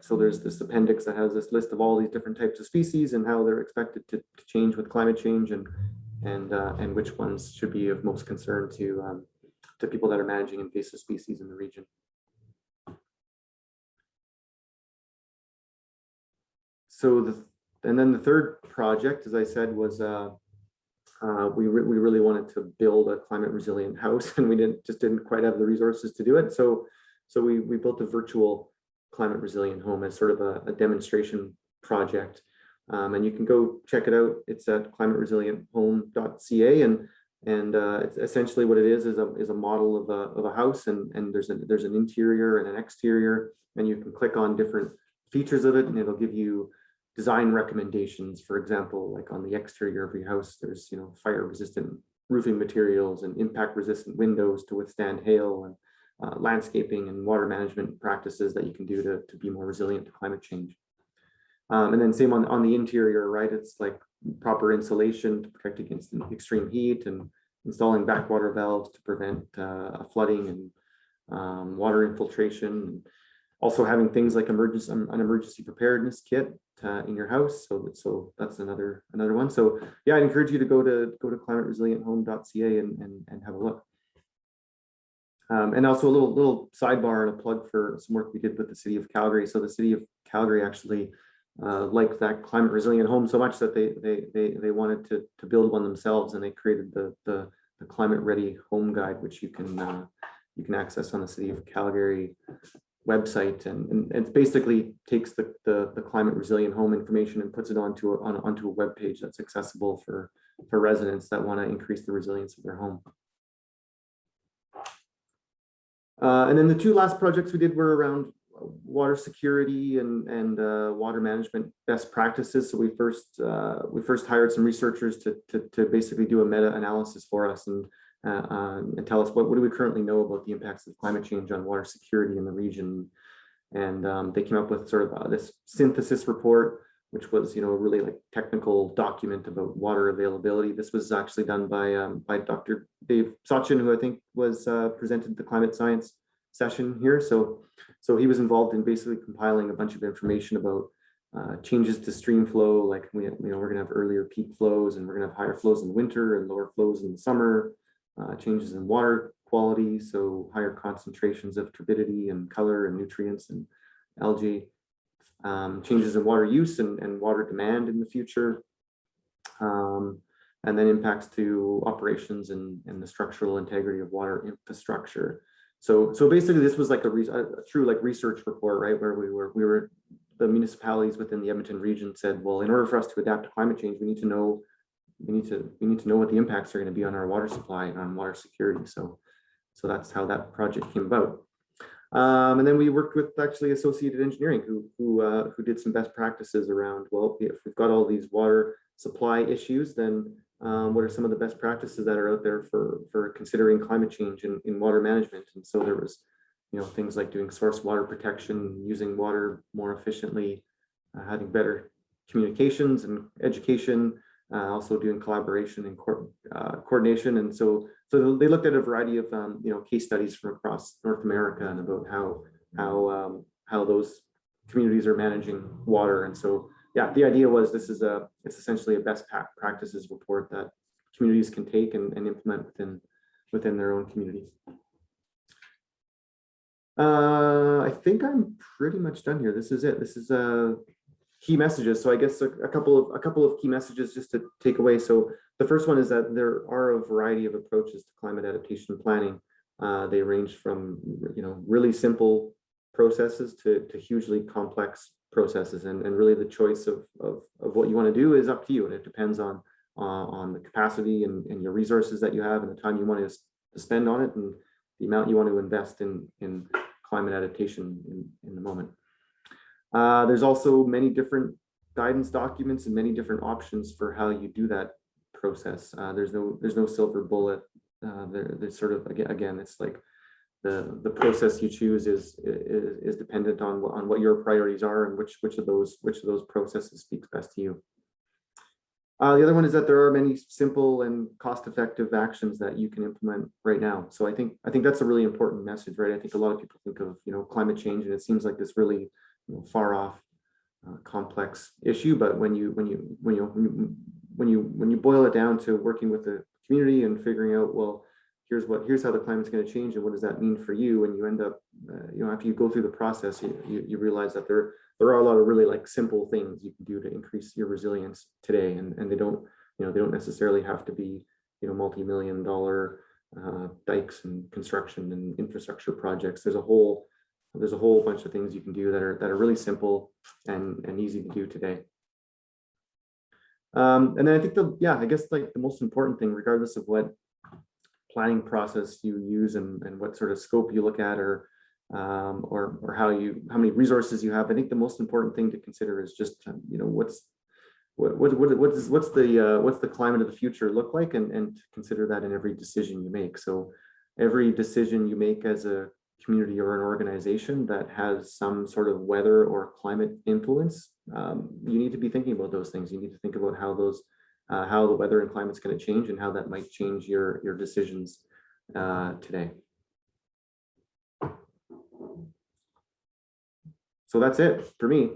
so there's this appendix that has this list of all these different types of species and how they're expected to change with climate change, and which ones should be of most concern to people that are managing invasive species in the region. So and then the third project, as I said, was we really wanted to build a climate resilient house, and we didn't quite have the resources to do it. So we built a virtual climate resilient home as sort of a demonstration project, and you can go check it out. It's at climateresilienthome.ca, and it's essentially what it is a model of a house, and there's an interior and an exterior, and you can click on different features of it, and it'll give you design recommendations. For example, like on the exterior of your house, there's fire resistant roofing materials and impact resistant windows to withstand hail, and landscaping and water management practices that you can do to be more resilient to climate change. And then same on the interior, right? It's like proper insulation to protect against extreme heat, and installing backwater valves to prevent flooding and water infiltration. Also having things like an emergency preparedness kit in your house. So that's another one. So yeah, I'd encourage you to go to climateresilienthome.ca and have a look. And also a little sidebar and a plug for some work we did with the city of Calgary. So the city of Calgary actually liked that climate resilient home so much that they wanted to build one themselves, and they created the climate ready home guide, which you can access on the city of Calgary website, and it basically takes the climate resilient home information and puts it onto a web page that's accessible for residents that want to increase the resilience of their home. And then the two last projects we did were around water security and water management best practices. So we first hired some researchers to basically do a meta-analysis for us and tell us what do we currently know about the impacts of climate change on water security in the region. and they came up with sort of this synthesis report, which was, a really like technical document about water availability. This was actually done by Dr. Dave Sachin, who I think was presented the climate science session here. So he was involved in basically compiling a bunch of information about changes to stream flow, like we're going to have earlier peak flows, and we're going to have higher flows in winter and lower flows in the summer. Changes in water quality, so higher concentrations of turbidity and color and nutrients and algae. Changes in water use and water demand in the future, and then impacts to operations and the structural integrity of water infrastructure. So basically, this was like a true like research report, right, where we were the municipalities within the Edmonton region said, well, in order for us to adapt to climate change, we need to know what the impacts are going to be on our water supply and on water security. So that's how that project came about. And then we worked with actually Associated Engineering, who did some best practices around, well, if we've got all these water supply issues, then what are some of the best practices that are out there for considering climate change in water management? And so there was, things like doing source water protection, using water more efficiently, having better communications and education, also doing collaboration and coordination. And so they looked at a variety of case studies from across North America and about how those communities are managing water. And so yeah, the idea was it's essentially a best practices report that communities can take and implement within their own communities. I think I'm pretty much done here. This is it. This is key messages. So I guess a couple of key messages just to take away. So the first one is that there are a variety of approaches to climate adaptation planning. They range from really simple processes to hugely complex processes, and really the choice of what you want to do is up to you, and it depends on the capacity and your resources that you have and the time you want to spend on it and the amount you want to invest in climate adaptation in the moment. There's also many different guidance documents and many different options for how you do that process. There's no silver bullet. There's sort of again, it's like the process you choose is dependent on what your priorities are and which of those processes speaks best to you. The other one is that there are many simple and cost-effective actions that you can implement right now. So I think that's a really important message, right? I think a lot of people think of climate change, and it seems like this really far off, complex issue. But when you boil it down to working with the community and figuring out, well, here's how the climate's going to change, and what does that mean for you? And you end up, after you go through the process, you realize that there are a lot of really like simple things you can do to increase your resilience today, and they don't necessarily have to be multi-million-dollar dikes and construction and infrastructure projects. There's a whole bunch of things you can do that are really simple and easy to do today. And then I think I guess like the most important thing, regardless of what planning process you use and what sort of scope you look at, or how many resources you have, I think the most important thing to consider is just what's the climate of the future look like, and to consider that in every decision you make. So every decision you make as a community or an organization that has some sort of weather or climate influence, you need to be thinking about those things. You need to think about how the weather and climate's going to change and how that might change your decisions today. So that's it for me.